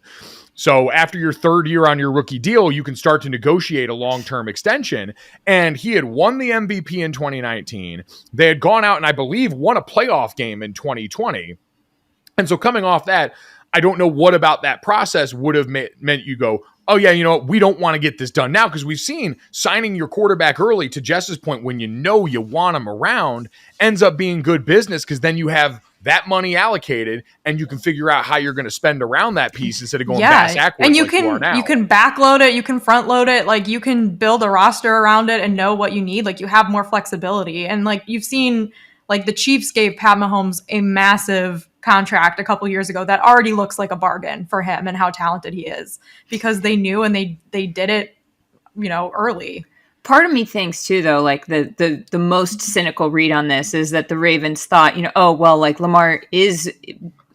So after your third year on your rookie deal, you can start to negotiate a long-term extension. And he had won the MVP in 2019. They had gone out and I believe won a playoff game in 2020. And so coming off that, I don't know what about that process would have meant you go, oh yeah, you know what? We don't want to get this done now, because we've seen signing your quarterback early, to Jess's point, when you want him around, ends up being good business, because then you have that money allocated and you can figure out how you're going to spend around that piece instead of going backwards. And you can backload it, you can front load it, like you can build a roster around it and know what you need. Like you have more flexibility. And like you've seen, like the Chiefs gave Pat Mahomes a massive contract a couple years ago that already looks like a bargain for him and how talented he is, because they knew and they did it, early. Part of me thinks too, though, like the most cynical read on this is that the Ravens thought, oh, well, like Lamar is,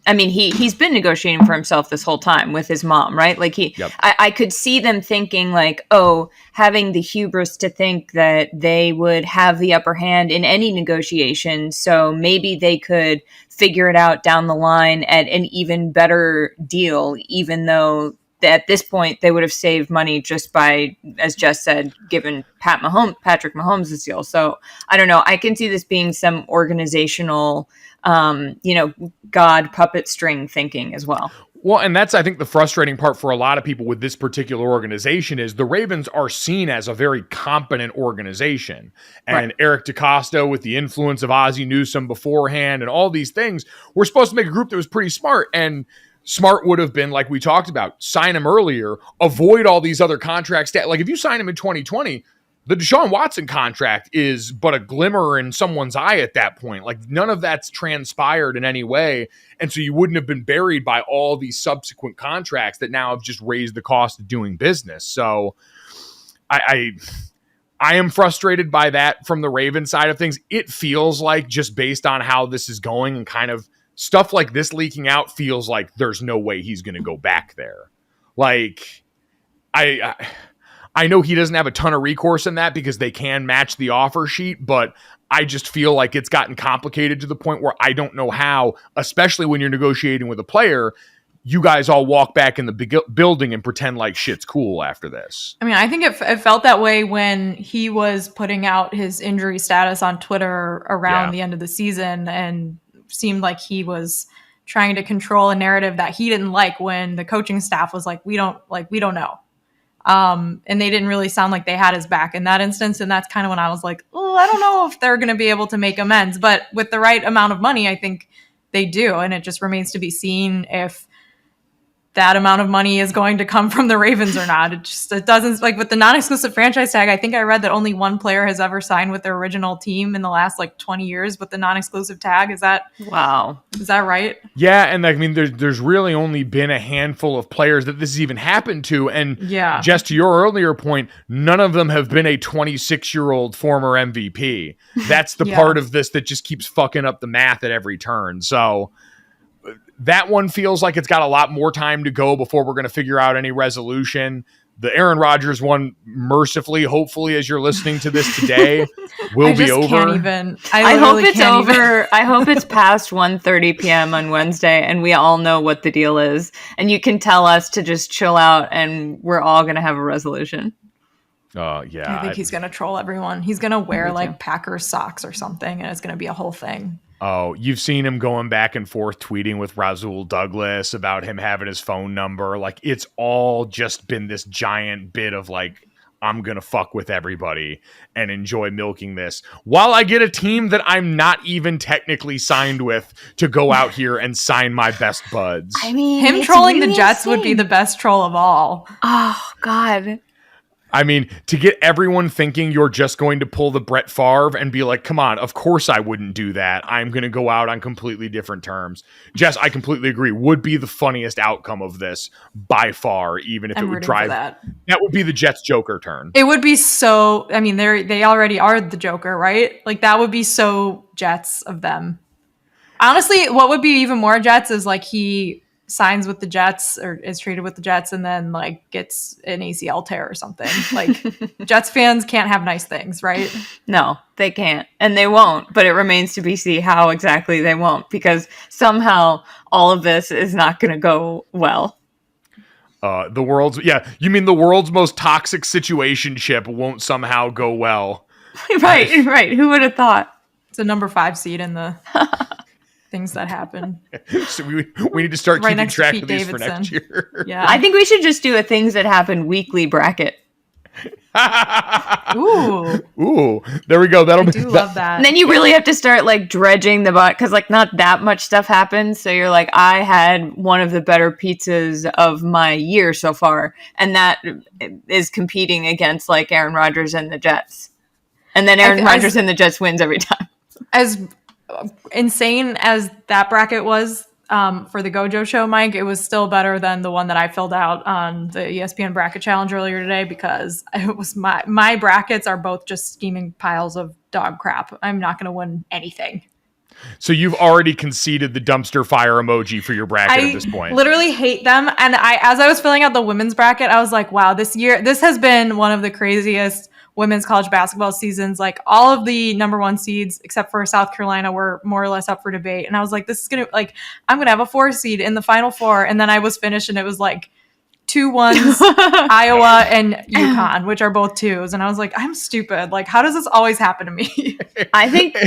I mean, he's been negotiating for himself this whole time with his mom, right? Like I could see them thinking like, oh, having the hubris to think that they would have the upper hand in any negotiation. So maybe they could figure it out down the line at an even better deal, even though at this point they would have saved money just by, as Jess said, giving Patrick Mahomes this deal. So I don't know. I can see this being some organizational, God puppet string thinking as well. Well, and that's, I think, the frustrating part for a lot of people with this particular organization is the Ravens are seen as a very competent organization. And right. Eric DeCosta, with the influence of Ozzie Newsome beforehand and all these things, we're supposed to make a group that was pretty smart. And smart would have been, like we talked about, sign him earlier, avoid all these other contracts. Like if you sign him in 2020, the Deshaun Watson contract is but a glimmer in someone's eye at that point. Like none of that's transpired in any way. And so you wouldn't have been buried by all these subsequent contracts that now have just raised the cost of doing business. So I am frustrated by that from the Ravens side of things. It feels like, just based on how this is going and kind of stuff like this leaking out, feels like there's no way he's going to go back there. Like I know he doesn't have a ton of recourse in that because they can match the offer sheet, but I just feel like it's gotten complicated to the point where I don't know how, especially when you're negotiating with a player, you guys all walk back in the building and pretend like shit's cool after this. I mean, I think it felt that way when he was putting out his injury status on Twitter around the end of the season, and seemed like he was trying to control a narrative that he didn't like, when the coaching staff was like, we don't know. And they didn't really sound like they had his back in that instance. And that's kind of when I was like, oh, I don't know if they're going to be able to make amends. But with the right amount of money, I think they do. And it just remains to be seen if that amount of money is going to come from the Ravens or not. It doesn't, like with the non-exclusive franchise tag, I think I read that only one player has ever signed with their original team in the last like 20 years with the non-exclusive tag. Is that right? Yeah, and I mean there's really only been a handful of players that this has even happened to, and just to your earlier point, none of them have been a 26-year-old former MVP. That's the part of this that just keeps fucking up the math at every turn. So that one feels like it's got a lot more time to go before we're going to figure out any resolution. The Aaron Rodgers one, mercifully, hopefully, as you're listening to this today, will be over. I hope it's over. I hope it's past 1:30 p.m. on Wednesday, and we all know what the deal is. And you can tell us to just chill out, and we're all going to have a resolution. I think he's going to troll everyone. He's going to wear like Packers socks or something, and it's going to be a whole thing. Oh, you've seen him going back and forth tweeting with Rasul Douglas about him having his phone number. Like, it's all just been this giant bit of like, I'm going to fuck with everybody and enjoy milking this while I get a team that I'm not even technically signed with to go out here and sign my best buds. I mean, him trolling the Jets would be the best troll of all. Oh, God. I mean, to get everyone thinking you're just going to pull the Brett Favre and be like, come on, of course I wouldn't do that. I'm going to go out on completely different terms. Jess, I completely agree. Would be the funniest outcome of this by far, even if it would drive. That would be the Jets Joker turn. It would be so, I mean, they already are the Joker, right? Like that would be so Jets of them. Honestly, what would be even more Jets is like he signs with the Jets or is traded with the Jets and then like gets an ACL tear or something. Like Jets fans can't have nice things, right? No, they can't. And they won't, but it remains to be seen how exactly they won't, because somehow all of this is not going to go well. You mean the world's most toxic situationship won't somehow go well. Right. Who would have thought? It's a number 5 seed in the things that happen. So we need to start keeping track of these for next year. Yeah, I think we should just do a things that happen weekly bracket. Ooh, there we go. I do love that. And then you really have to start like dredging the bot, because like not that much stuff happens. So you're like, I had one of the better pizzas of my year so far, and that is competing against like Aaron Rodgers and the Jets, and then Aaron Rodgers and the Jets wins every time. As insane as that bracket was for the GoJo show, Mike, it was still better than the one that I filled out on the ESPN bracket challenge earlier today, because it was my brackets are both just scheming piles of dog crap. I'm not going to win anything. So you've already conceded the dumpster fire emoji for your bracket at this point. I literally hate them. And as I was filling out the women's bracket, I was like, wow, this has been one of the craziest women's college basketball seasons. Like all of the number 1 seeds, except for South Carolina, were more or less up for debate. And I was like, I'm going to have a 4 seed in the Final Four. And then I was finished and it was like 2 1s, Iowa and UConn, which are both 2s. And I was like, I'm stupid. Like, how does this always happen to me? I think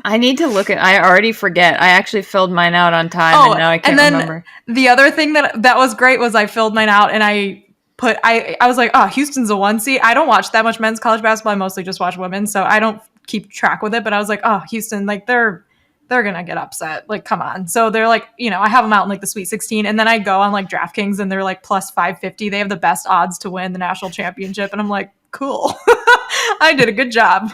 I need to look at, I already forget. I actually filled mine out on time and now I can't remember. The other thing that was great was I filled mine out and I was like, oh, Houston's a 1 seed. I don't watch that much men's college basketball. I mostly just watch women, so I don't keep track with it. But I was like, oh, Houston, like they're gonna get upset. Like, come on. So they're like, I have them out in like the Sweet 16, and then I go on like DraftKings, and they're like plus 550. They have the best odds to win the national championship, and I'm like, cool, I did a good job.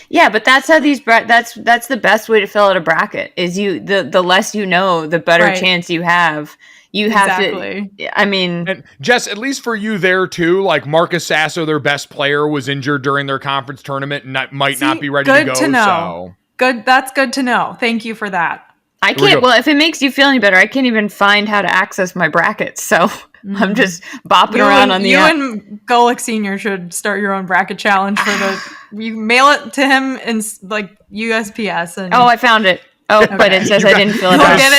Yeah, but that's how that's the best way to fill out a bracket. Is the less you know, the better chance you have. You have to. I mean, and Jess, at least for you there too. Like Marcus Sasso, their best player, was injured during their conference tournament and might not be ready to go. To know. Good. That's good to know. Thank you for that. I can't. Well, if it makes you feel any better, I can't even find how to access my brackets. So I'm just bopping around on the app. You and Golick Senior should start your own bracket challenge you mail it to him in like USPS. And I found it. Oh, okay. But it says I didn't fill it out. Get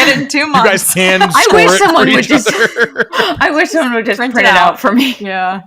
it in 2 months. You guys can I wish someone would just print it out for me. Yeah.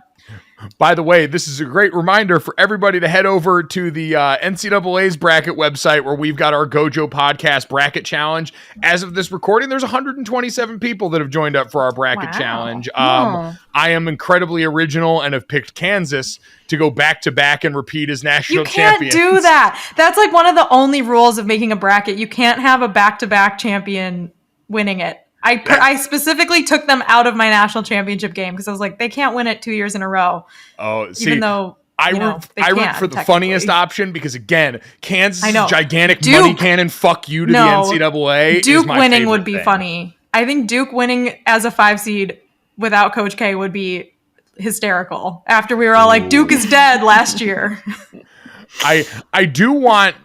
By the way, this is a great reminder for everybody to head over to the NCAA's bracket website where we've got our GoJo podcast bracket challenge. As of this recording, there's 127 people that have joined up for our bracket challenge. I am incredibly original and have picked Kansas to go back-to-back and repeat as national champions. You can't do that. That's like one of the only rules of making a bracket. You can't have a back-to-back champion winning it. I specifically took them out of my national championship game because I was like, they can't win it 2 years in a row. Oh, see, even though I root for the funniest option because, again, Kansas' gigantic Duke, money cannon fuck you to the NCAA. Duke winning would be thing. funny. I think Duke winning as a 5 seed without Coach K would be hysterical. After we were all like, Duke is dead last year. I do want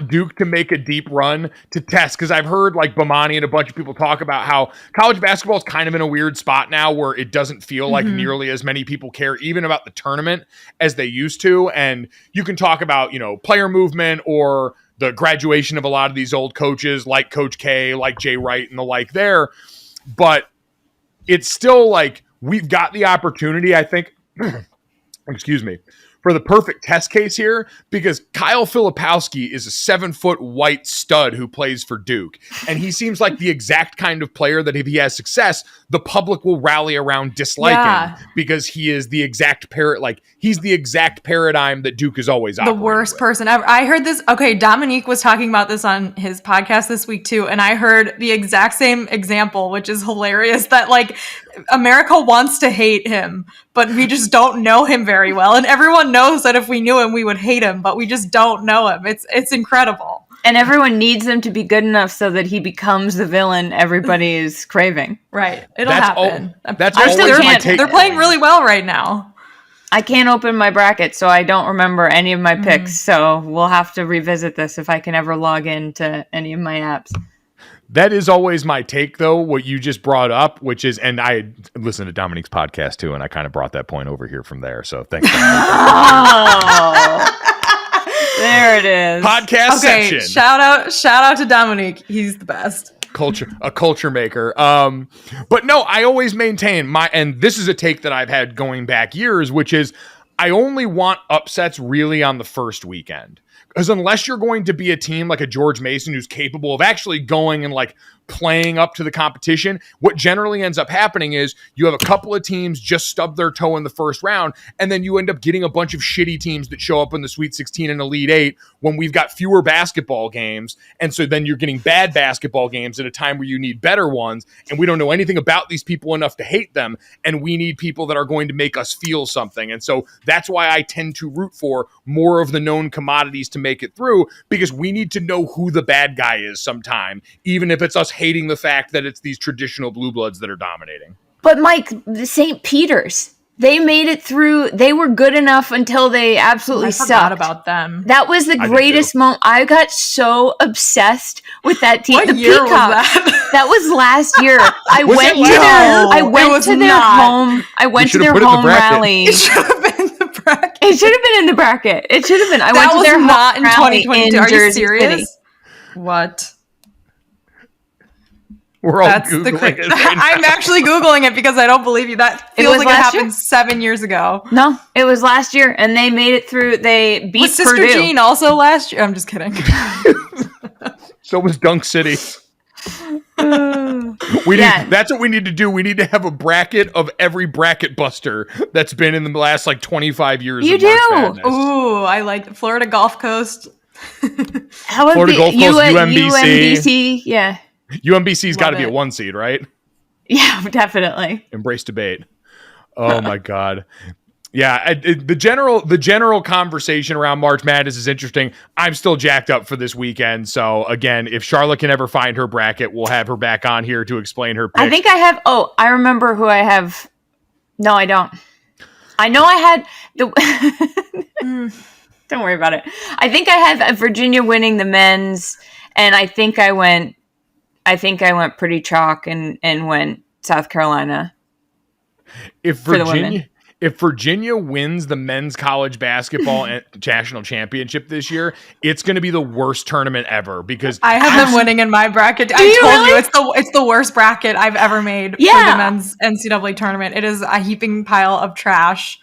Duke to make a deep run to test, because I've heard like Bomani and a bunch of people talk about how college basketball is kind of in a weird spot now where it doesn't feel like nearly as many people care even about the tournament as they used to. And you can talk about, player movement or the graduation of a lot of these old coaches like Coach K, like Jay Wright and the like there. But it's still like we've got the opportunity, I think, excuse me, for the perfect test case here, because Kyle Filipowski is a 7-foot white stud who plays for Duke. And he seems like the exact kind of player that if he has success, the public will rally around disliking because he is the exact he's the exact paradigm that Duke is always operating the worst with. person ever. I heard this. Okay, Dominique was talking about this on his podcast this week too. And I heard the exact same example, which is hilarious, that like America wants to hate him, but we just don't know him very well. And everyone knows that if we knew him, we would hate him, but we just don't know him. It's incredible. And everyone needs him to be good enough so that he becomes the villain everybody is craving. Right. It'll happen. They're playing really well right now. I can't open my bracket, so I don't remember any of my picks. So we'll have to revisit this if I can ever log into any of my apps. That is always my take, though, what you just brought up, which is, and I listened to Dominique's podcast, too, and I kind of brought that point over here from there. So thanks. There it is. Podcast section. Shout out to Dominique. He's the best. A culture maker. But no, I always maintain and this is a take that I've had going back years, which is I only want upsets really on the first weekend. Because unless you're going to be a team like a George Mason who's capable of actually going and like playing up to the competition, what generally ends up happening is you have a couple of teams just stub their toe in the first round, and then you end up getting a bunch of shitty teams that show up in the Sweet 16 and Elite 8 when we've got fewer basketball games. And so then you're getting bad basketball games at a time where you need better ones, and we don't know anything about these people enough to hate them, and we need people that are going to make us feel something. And so that's why I tend to root for more of the known commodities to make it through, because we need to know who the bad guy is sometime, even if it's us hating the fact that it's these traditional blue bloods that are dominating. But Mike, the St. Peter's, they made it through. They were good enough until they absolutely sucked. I forgot about them. That was the greatest moment. I got so obsessed with that team. What year was that? That was last year. I went to their home. I went to their home rally. It should have been in the bracket. It should have been in the bracket. It should have been. I went to their not home in rally 2022. in Are you Jersey serious? City. What? We're all Googling it right now. I'm actually Googling it because I don't believe you. That feels like it happened 7 years ago. No, it was last year, and they made it through. They beat was Purdue. Sister Jean also last year? I'm just kidding. So was Dunk City. That's what we need to do. We need to have a bracket of every bracket buster that's been in the last 25 years. You do. Ooh, I like Florida Gulf Coast. How would Florida Gulf Coast, UMBC, yeah. UMBC's got to be a 1 seed, right? Yeah, definitely. Embrace debate. Oh my God. Yeah, the general conversation around March Madness is interesting. I'm still jacked up for this weekend. So again, if Charlotte can ever find her bracket, we'll have her back on here to explain her pick. I think I have. Oh, I remember who I have. No, I don't. I know I had the. Don't worry about it. I think I have Virginia winning the men's, and I think I went pretty chalk and went South Carolina. If for the women. if Virginia wins the men's college basketball national championship this year, it's going to be the worst tournament ever because I have them winning in my bracket. I told you it's the worst bracket I've ever made for the men's NCAA tournament. It is a heaping pile of trash.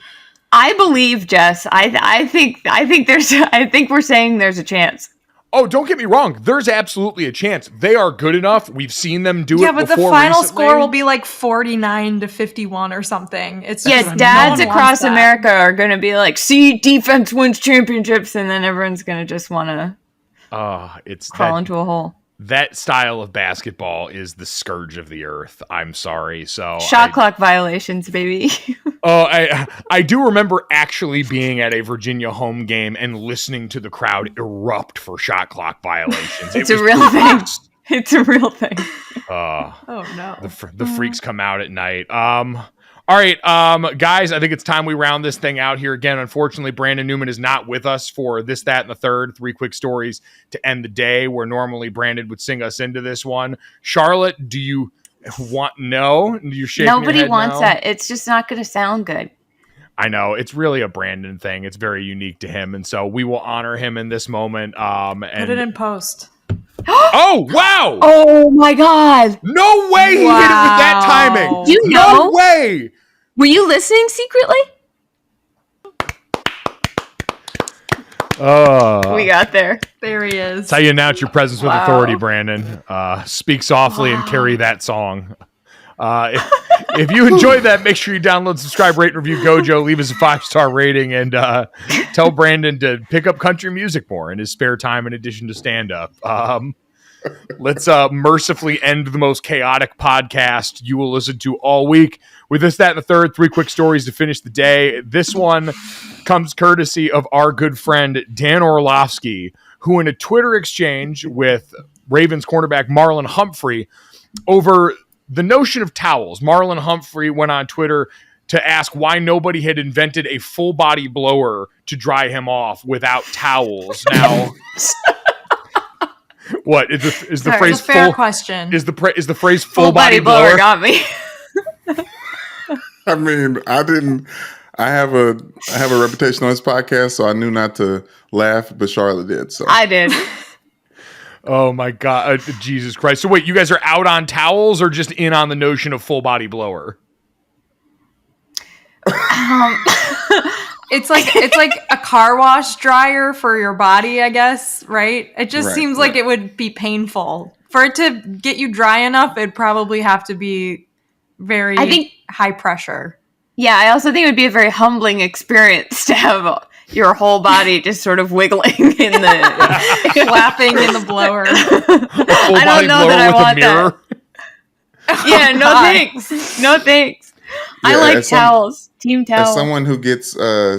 I believe Jess. I think we're saying there's a chance. Oh, don't get me wrong. There's absolutely a chance. They are good enough. We've seen them do it before. Yeah, but the final score will be like 49-51 or something. It's just, dads across America are going to be like, see, defense wins championships, and then everyone's going to just want to crawl into a hole. That style of basketball is the scourge of the earth. I'm sorry. So shot clock violations, baby. I do remember actually being at a Virginia home game and listening to the crowd erupt for shot clock violations. It's a real thing. It's a real thing. Oh no. The freaks come out at night. All right, guys, I think it's time we round this thing out here. Again, unfortunately, Brandon Newman is not with us for this, that, and the third. 3 quick stories to end the day, where normally Brandon would sing us into this one. Charlotte, do you want no? You're shaking Nobody your head wants no? that. It's just not going to sound good. I know. It's really a Brandon thing. It's very unique to him, and so we will honor him in this moment. And put it in post. Oh, wow! Oh, my God. No way he hit it with that timing. You know? No way! Were you listening secretly? We got there. There he is. That's how you announce your presence with authority, Brandon. Speak softly and carry that song. If you enjoyed that, make sure you download, subscribe, rate, and review GoJo. Leave us a 5-star rating and tell Brandon to pick up country music more in his spare time in addition to stand-up. Let's mercifully end the most chaotic podcast you will listen to all week with this, that, and the third. 3 quick stories to finish the day. This one comes courtesy of our good friend Dan Orlovsky, who in a Twitter exchange with Ravens cornerback Marlon Humphrey over the notion of towels. Marlon Humphrey went on Twitter to ask why nobody had invented a full body blower to dry him off without towels. Now, what is the phrase? It's a fair question. Is the phrase full body blower got me? I mean, I have a reputation on this podcast, so I knew not to laugh, but Charlotte did. So I did. Oh my God, Jesus Christ! So wait, you guys are out on towels or just in on the notion of full body blower? It's like a car wash dryer for your body, I guess, right? It just seems like it would be painful. For it to get you dry enough, it'd probably have to be very high pressure. Yeah, I also think it would be a very humbling experience to have your whole body just sort of wiggling in the flapping in the blower. I don't know that I want that. Yeah, no thanks. No thanks. Yeah, I like towels. Team towels. As someone who gets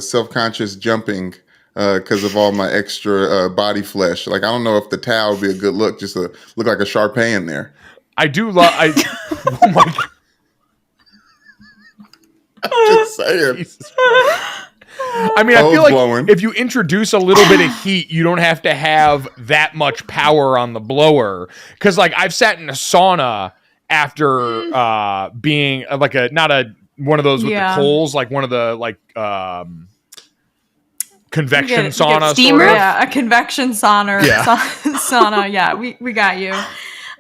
self-conscious jumping because of all my extra body flesh, like I don't know if the towel would be a good look, just to look like a Shar-Pei in there. I do love. Oh my God. Just saying. I mean, I feel like if you introduce a little bit of heat, you don't have to have that much power on the blower. Because, like, I've sat in a sauna after being like one of those with the coals, like one of the convection sauna. Steamer? Sort of. Yeah, a convection sauna. Yeah. Sauna. Yeah, we got you.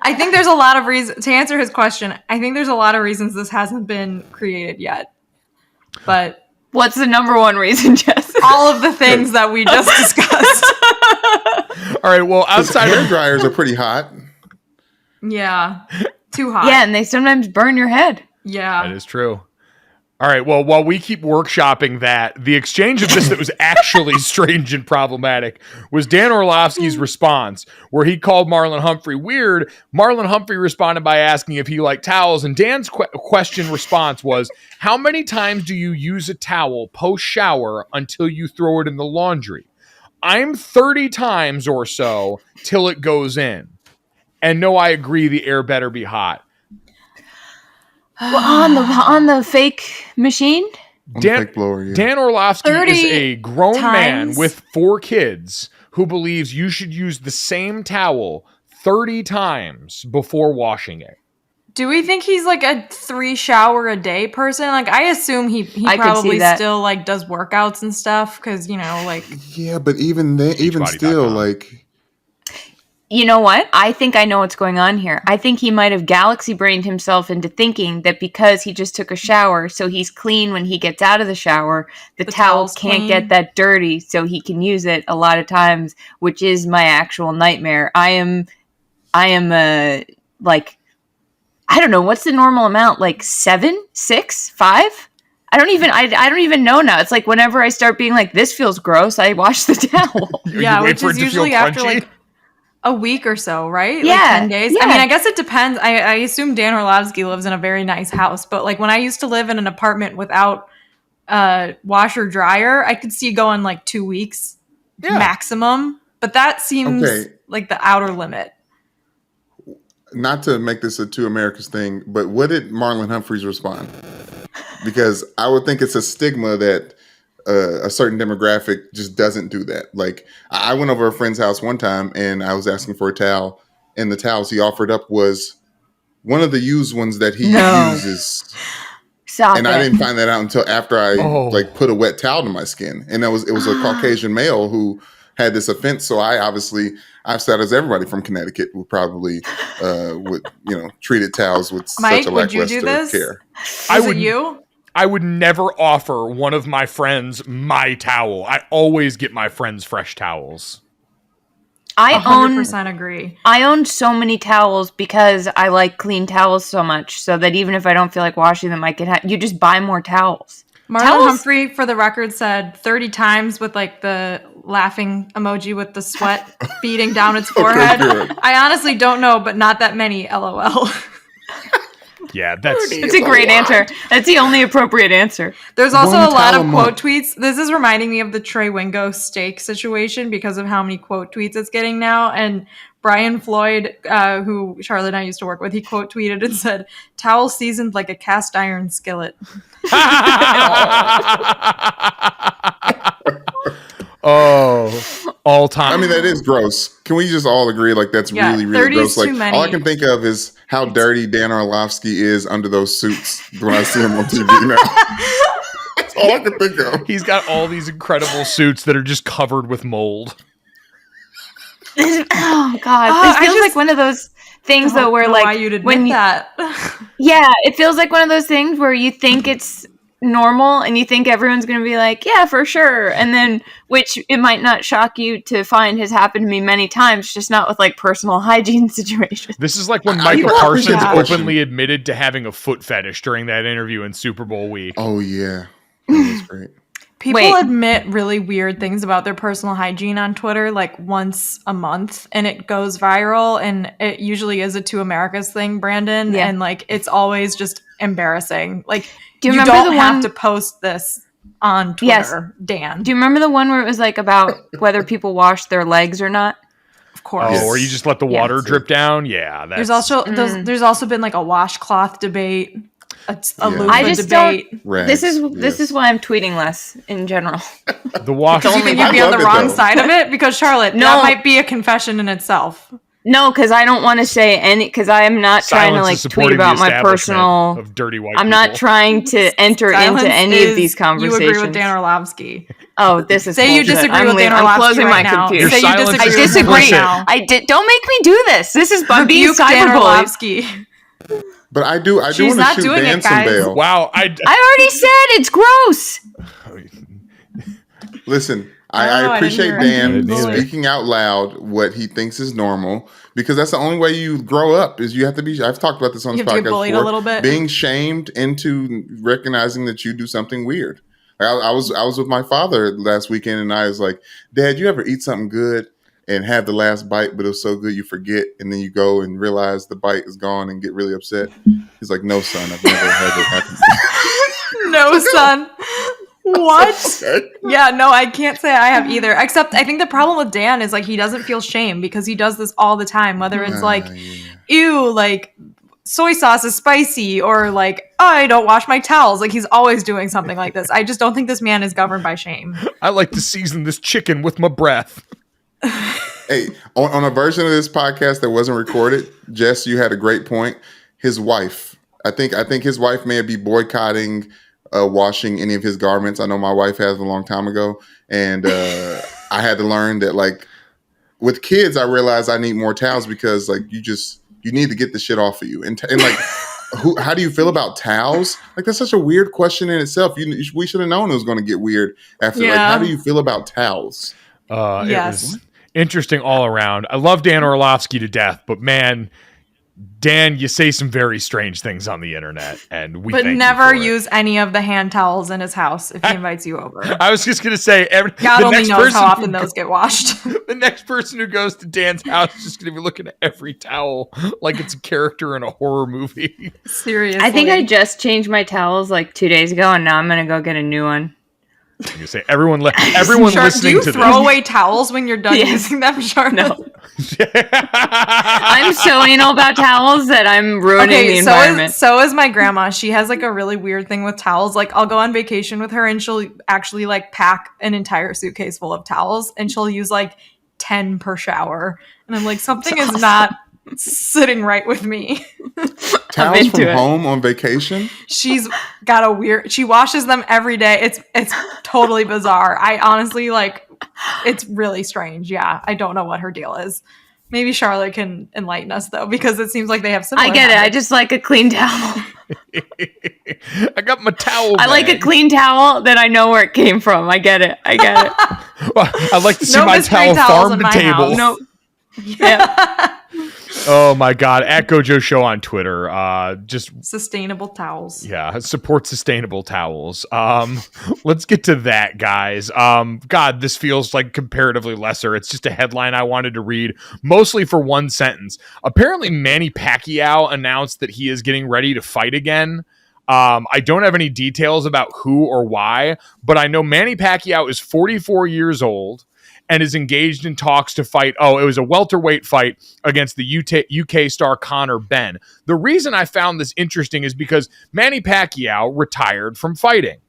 I think there's a lot of reasons to answer his question. I think there's a lot of reasons this hasn't been created yet. But what's the number one reason, Jess? All of the things that we just discussed. All right. Well, outside hair dryers are pretty hot. Yeah. Too hot. Yeah, and they sometimes burn your head. Yeah. That is true. All right. Well, while we keep workshopping that, the exchange of this that was actually strange and problematic was Dan Orlovsky's response, where he called Marlon Humphrey weird. Marlon Humphrey responded by asking if he liked towels, and Dan's question response was, how many times do you use a towel post-shower until you throw it in the laundry? I'm 30 times or so till it goes in. And no, I agree, the air better be hot. Well, on the fake machine? Dan Orlovsky is a grown man with 4 kids who believes you should use the same towel 30 times before washing it. Do we think he's like a 3 shower a day person? Like, I assume he I could probably see that. still like does workouts and stuff because like Yeah, but even then, even still, like, You know what? I think I know what's going on here. I think he might have galaxy brained himself into thinking that because he just took a shower, so he's clean when he gets out of the shower, the towel towel's can't clean. get that dirty, so he can use it a lot of times, which is my actual nightmare. I am like, I don't know, what's the normal amount? Like 7, 6, 5? I don't even know now. It's like whenever I start being like, this feels gross, I wash the towel. yeah, wait which for it is to feel usually after crunchy? like a week or so, right? Yeah, Like 10 days. I yeah. mean, I guess it depends. I assume Dan Orlovsky lives in a very nice house, but like when I used to live in an apartment without washer dryer, I could see going like 2 weeks maximum. But that seems Okay. like the outer limit. not to make this a two Americas thing, but what did Marlon Humphreys respond? Because I would think it's a stigma that a certain demographic just doesn't do that. Like, I went over a friend's house one time and I was asking for a towel, and the towels he offered up was one of the used ones that he No. uses. Stop And it. I didn't find that out until after I Oh. like put a wet towel to my skin, and it was a Caucasian male who had this offense. So I've said as everybody from Connecticut would probably would treated towels with Mike, such a would you lackluster do this? care. Was it you? I would never offer one of my friends my towel. I always get my friends fresh towels. I 100% agree. I own so many towels because I like clean towels so much, so that even if I don't feel like washing them, I can you just buy more towels. Marlon Towels- Humphrey, for the record, said 30 times with like the laughing emoji with the sweat beating down its forehead. good. I honestly don't know, but not that many. LOL. Yeah, that's It's a great answer. That's the only appropriate answer. There's also One a lot towel of a quote month. tweets. This is reminding me of the Trey Wingo steak situation because of how many quote tweets it's getting now. And Brian Floyd, who Charlotte and I used to work with, he quote tweeted and said, "Towel seasoned like a cast iron skillet." oh, all time. I mean, that is gross. Can we just all agree like that's Yeah, really, really 30 is gross? Like, too many. all I can think of is how dirty Dan Orlovsky is under those suits when I see him on TV now. That's all I can think of. He's got all these incredible suits that are just covered with mold. Oh God, Oh, this I feels just like one of those things Don't though, where know like why you'd admit when you, that. yeah, it feels like one of those things where you think it's normal and you think everyone's going to be like, yeah, for sure, and then which it might not shock you to find has happened to me many times, just not with like personal hygiene situations. This is like when I Michael appreciate Parsons the question. openly admitted to having a foot fetish during that interview in Super Bowl week. Oh yeah, that was great. People Wait. admit really weird things about their personal hygiene on Twitter like once a month, and it goes viral, and it usually is a Two Americas thing, Brandon, Yeah. and like it's always just embarrassing. Like Do you you remember don't the have one- to post this on Yes. Twitter, Dan. Do you remember the one where it was like about whether people wash their legs or not? Of course. Oh, Yes. or you just let the Yeah. water drip down? Yeah, that's There's also there's also been like a washcloth debate, a Yeah. loofah I just debate. Rags, This yes. is why I'm tweeting less in general. the wash. Do you think I you'd be on the love it, wrong though. side of it? Because Charlotte, No. that might be a confession in itself. No, because I don't want to say any. Because I am not trying to Silence like is tweet supporting the about my establishment personal. of dirty white I'm not people. trying to enter Silence into any is of these conversations. You agree with Dan Orlovsky. Oh, this is Say you bullshit. disagree I'm with Dan I'm Orlovsky closing right my now. computer. Your Say you silence disagree is I with him disagree. right now. I did. Don't make me do this. This is being Rebuke Dan cyberbullied. Orlovsky. But I do She's want not to shoot doing Dan it, some guys. bail. Wow, I already said it's gross. Listen, Oh, I I didn't appreciate hear it. I Dan didn't either. speaking out loud what he thinks is normal, because that's the only way you grow up is you have to be. I've talked about this on You this have to get podcast bullied a before. little bit. Being shamed into recognizing that you do something weird. Like, I was with my father last weekend, and I was like, "Dad, you ever eat something good and have the last bite, but it was so good you forget, and then you go and realize the bite is gone and get really upset?" He's like, "No, son, I've never had that happen." No, son. What? Okay. Yeah, no, I can't say I have either. Except I think the problem with Dan is like he doesn't feel shame because he does this all the time. Whether it's like, Yeah. ew, like soy sauce is spicy, or like, oh, I don't wash my towels. Like he's always doing something like this. I just don't think this man is governed by shame. I like to season this chicken with my breath. Hey, on a version of this podcast that wasn't recorded, Jess, you had a great point. his wife. I think his wife may be boycotting washing any of his garments. I know my wife has a long time ago, and I had to learn that, like, with kids, I realized I need more towels because, like, you need to get the shit off of you. And like, how do you feel about towels? Like, that's such a weird question in itself. We should have known it was going to get weird after. Like, how do you feel about towels? It was interesting all around. I love Dan Orlovsky to death, but man, Dan, you say some very strange things on the internet, and but never use any of the hand towels in his house if he invites you over. I was just gonna say, God only knows how often those get washed. The next person who goes to Dan's house is just gonna be looking at every towel like it's a character in a horror movie. Seriously, I think I just changed my towels like 2 days ago, and now I'm gonna go get a new one. I'm gonna say everyone listening to this. Do you throw away towels when you're done using them, Charlotte? No. I'm so anal about towels that I'm ruining the environment. So is my grandma. She has like a really weird thing with towels. Like, I'll go on vacation with her and she'll actually like pack an entire suitcase full of towels, and she'll use like 10 per shower. And I'm like, something is not sitting right with me. Towels from home on vacation? She's got she washes them every day. It's totally bizarre. I honestly, like, it's really strange. Yeah, I don't know what her deal is. Maybe Charlotte can enlighten us, though, because it seems like they have similar I get habits. it. I just like a clean towel. I got my towel. I like a clean towel that I know where it came from. I get it. Well, I like to see my towel farm to table. No. Yeah. Oh my God! At GoJo Show on Twitter, just sustainable towels. Yeah, support sustainable towels. Let's get to that, guys. God, this feels like comparatively lesser. It's just a headline I wanted to read, mostly for one sentence. Apparently, Manny Pacquiao announced that he is getting ready to fight again. I don't have any details about who or why, but I know Manny Pacquiao is 44 years old and is engaged in talks to fight. Oh, it was a welterweight fight against the UK star Conor Benn. The reason I found this interesting is because Manny Pacquiao retired from fighting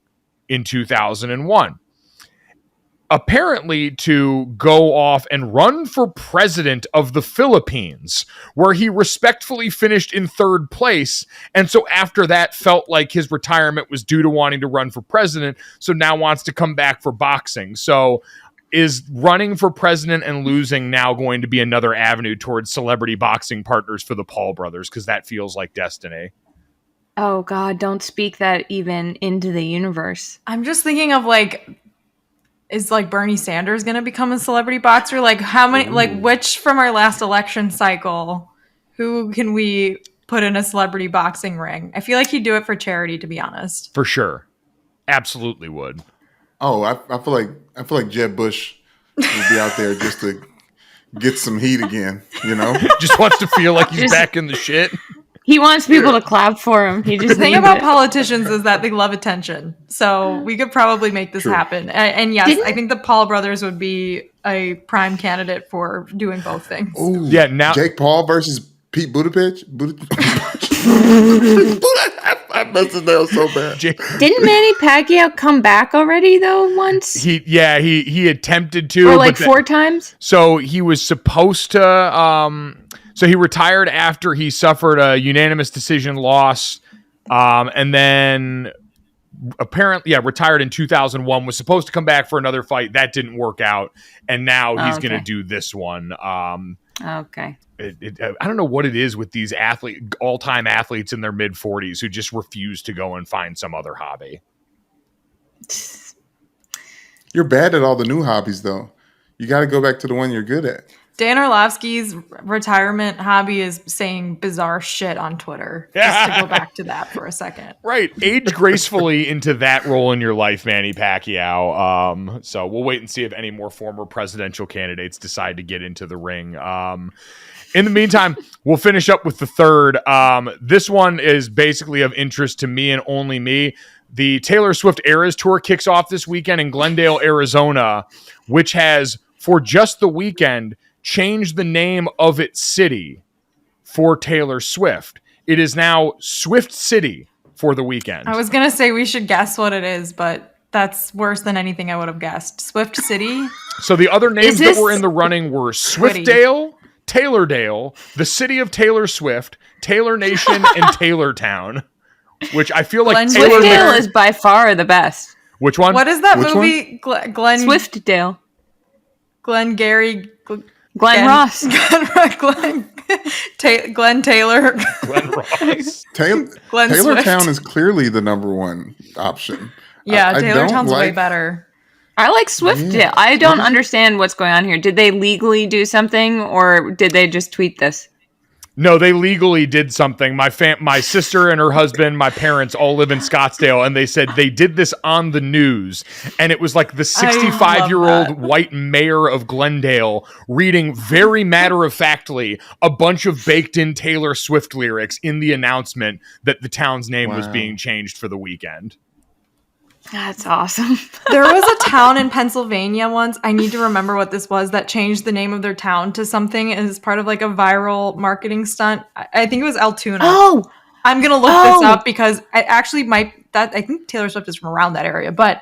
in 2001. Apparently to go off and run for president of the Philippines, where he respectfully finished in third place. And so after that felt like his retirement was due to wanting to run for president. So now wants to come back for boxing. So is running for president and losing now going to be another avenue towards celebrity boxing partners for the Paul brothers? Because that feels like destiny. Oh, God, don't speak that even into the universe. I'm just thinking of, like, is, like, Bernie Sanders going to become a celebrity boxer? Like, how many, like, which from our last election cycle, who can we put in a celebrity boxing ring? I feel like he'd do it for charity, to be honest. For sure. Absolutely would. Oh, I feel like Jeb Bush will be out there just to get some heat again, you know? Just wants to feel like he's back in the shit. He wants people to clap for him. He just the thing about politicians is that they love attention. So we could probably make this happen. And yes, I think the Paul brothers would be a prime candidate for doing both things. Ooh, yeah, now Jake Paul versus Pete Buttigieg. I messed his nail so bad. Didn't Manny Pacquiao come back already though once? He attempted to, or like 4 times. So he was supposed to. So he retired after he suffered a unanimous decision loss, and then apparently, retired in 2001. Was supposed to come back for another fight. That didn't work out, and now he's going to do this one. Okay. I don't know what it is with these all-time athletes in their mid-40s who just refuse to go and find some other hobby. You're bad at all the new hobbies, though. You got to go back to the one you're good at. Dan Orlovsky's retirement hobby is saying bizarre shit on Twitter. Just to go back to that for a second. Right. Age gracefully into that role in your life, Manny Pacquiao. So we'll wait and see if any more former presidential candidates decide to get into the ring. In the meantime, we'll finish up with the third. This one is basically of interest to me and only me. The Taylor Swift Eras Tour kicks off this weekend in Glendale, Arizona, which has, for just the weekend, changed the name of its city for Taylor Swift. It is now Swift City for the weekend. I was going to say we should guess what it is, but that's worse than anything I would have guessed. Swift City? So the other names that were in the running were Swiftdale, Taylordale, the city of Taylor Swift, Taylor Nation, and Taylortown. Which I feel like Swiftdale is by far the best. Which one? What is that Which movie? Glenn Swiftdale. Glengarry. Glenn Ross. Glenn Taylor. Glenn Ross. Glenn Taylortown Swift. is clearly the number one option. Yeah, I don't Taylortown's way better. I like Swiftdale. Yeah. I don't understand what's going on here. Did they legally do something, or did they just tweet this? No, they legally did something. My sister and her husband, my parents all live in Scottsdale, and they said they did this on the news. And it was like the 65-year-old white mayor of Glendale reading very matter-of-factly a bunch of baked-in Taylor Swift lyrics in the announcement that the town's name was being changed for the weekend. That's awesome. There was a town in Pennsylvania once, I need to remember what this was, that changed the name of their town to something as part of like a viral marketing stunt. I think it was Altoona. Oh! I'm going to look this up because I actually I think Taylor Swift is from around that area, but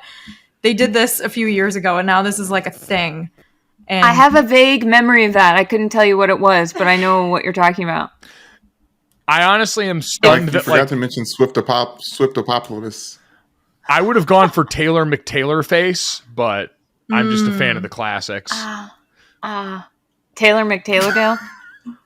they did this a few years ago and now this is like a thing. And I have a vague memory of that. I couldn't tell you what it was, but I know what you're talking about. I honestly am stunned You that forgot to mention Swiftopolis. I would have gone for Taylor McTaylor face, but I'm just a fan of the classics. Taylor McTaylordale?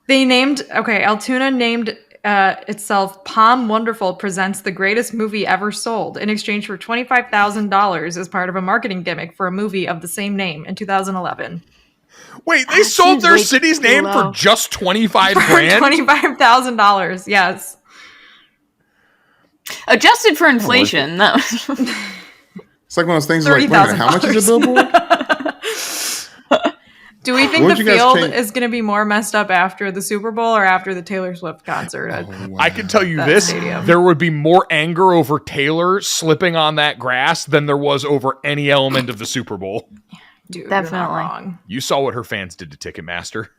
Altoona named itself Palm Wonderful presents the greatest movie ever sold in exchange for $25,000 as part of a marketing gimmick for a movie of the same name in 2011. Wait, they sold their way city's too name low. for just $25,000? $25,000, yes. Adjusted for inflation. That was... It's like one of those things like, wait a minute, how much is a billboard? Do we think What the would you guys field change? is going to be more messed up after the Super Bowl or after the Taylor Swift concert? I can tell you That this, stadium. there would be more anger over Taylor slipping on that grass than there was over any element of the Super Bowl. Dude, Definitely. you're not wrong. You saw what her fans did to Ticketmaster.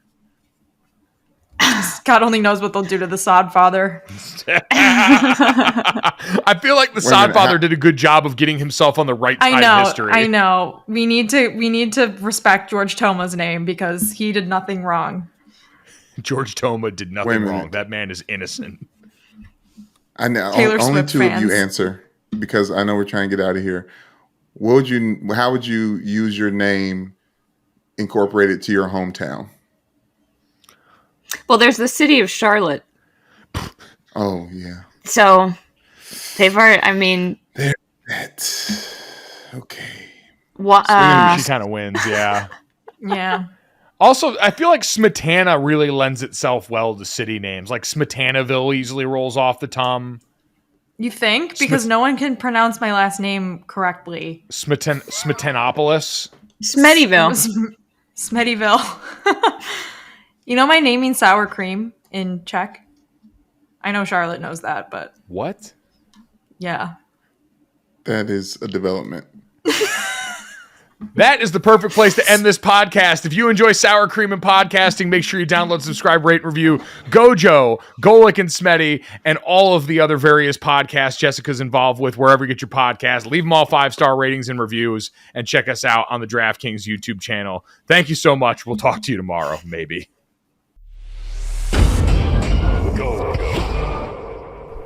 God only knows what they'll do to the sod father. I feel like the sod father did a good job of getting himself on the right side of history. I know. We need to respect George Toma's name because he did nothing wrong. George Toma did Wait a nothing minute. wrong. That man is innocent. I know Taylor only Swift two of you fans. answer because I know we're trying to get out of here. How would you use your name incorporated to your hometown? Well, there's the city of Charlotte. Oh yeah. So they've already, I mean... Okay. She kind of wins, yeah. Yeah. Also, I feel like Smetana really lends itself well to city names. Like Smetanaville easily rolls off the tongue. You think? Because no one can pronounce my last name correctly. Smetanopolis. Smetyville. Smetyville. You know my name means sour cream in Czech? I know Charlotte knows that, but What? yeah. That is a development. That is the perfect place to end this podcast. If you enjoy sour cream and podcasting, make sure you download, subscribe, rate, and review GoJo, Golic and Smetty, and all of the other various podcasts Jessica's involved with, wherever you get your podcast. Leave them all 5-star ratings and reviews, and check us out on the DraftKings YouTube channel. Thank you so much. We'll talk to you tomorrow, maybe.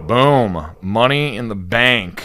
Boom. Money in the bank.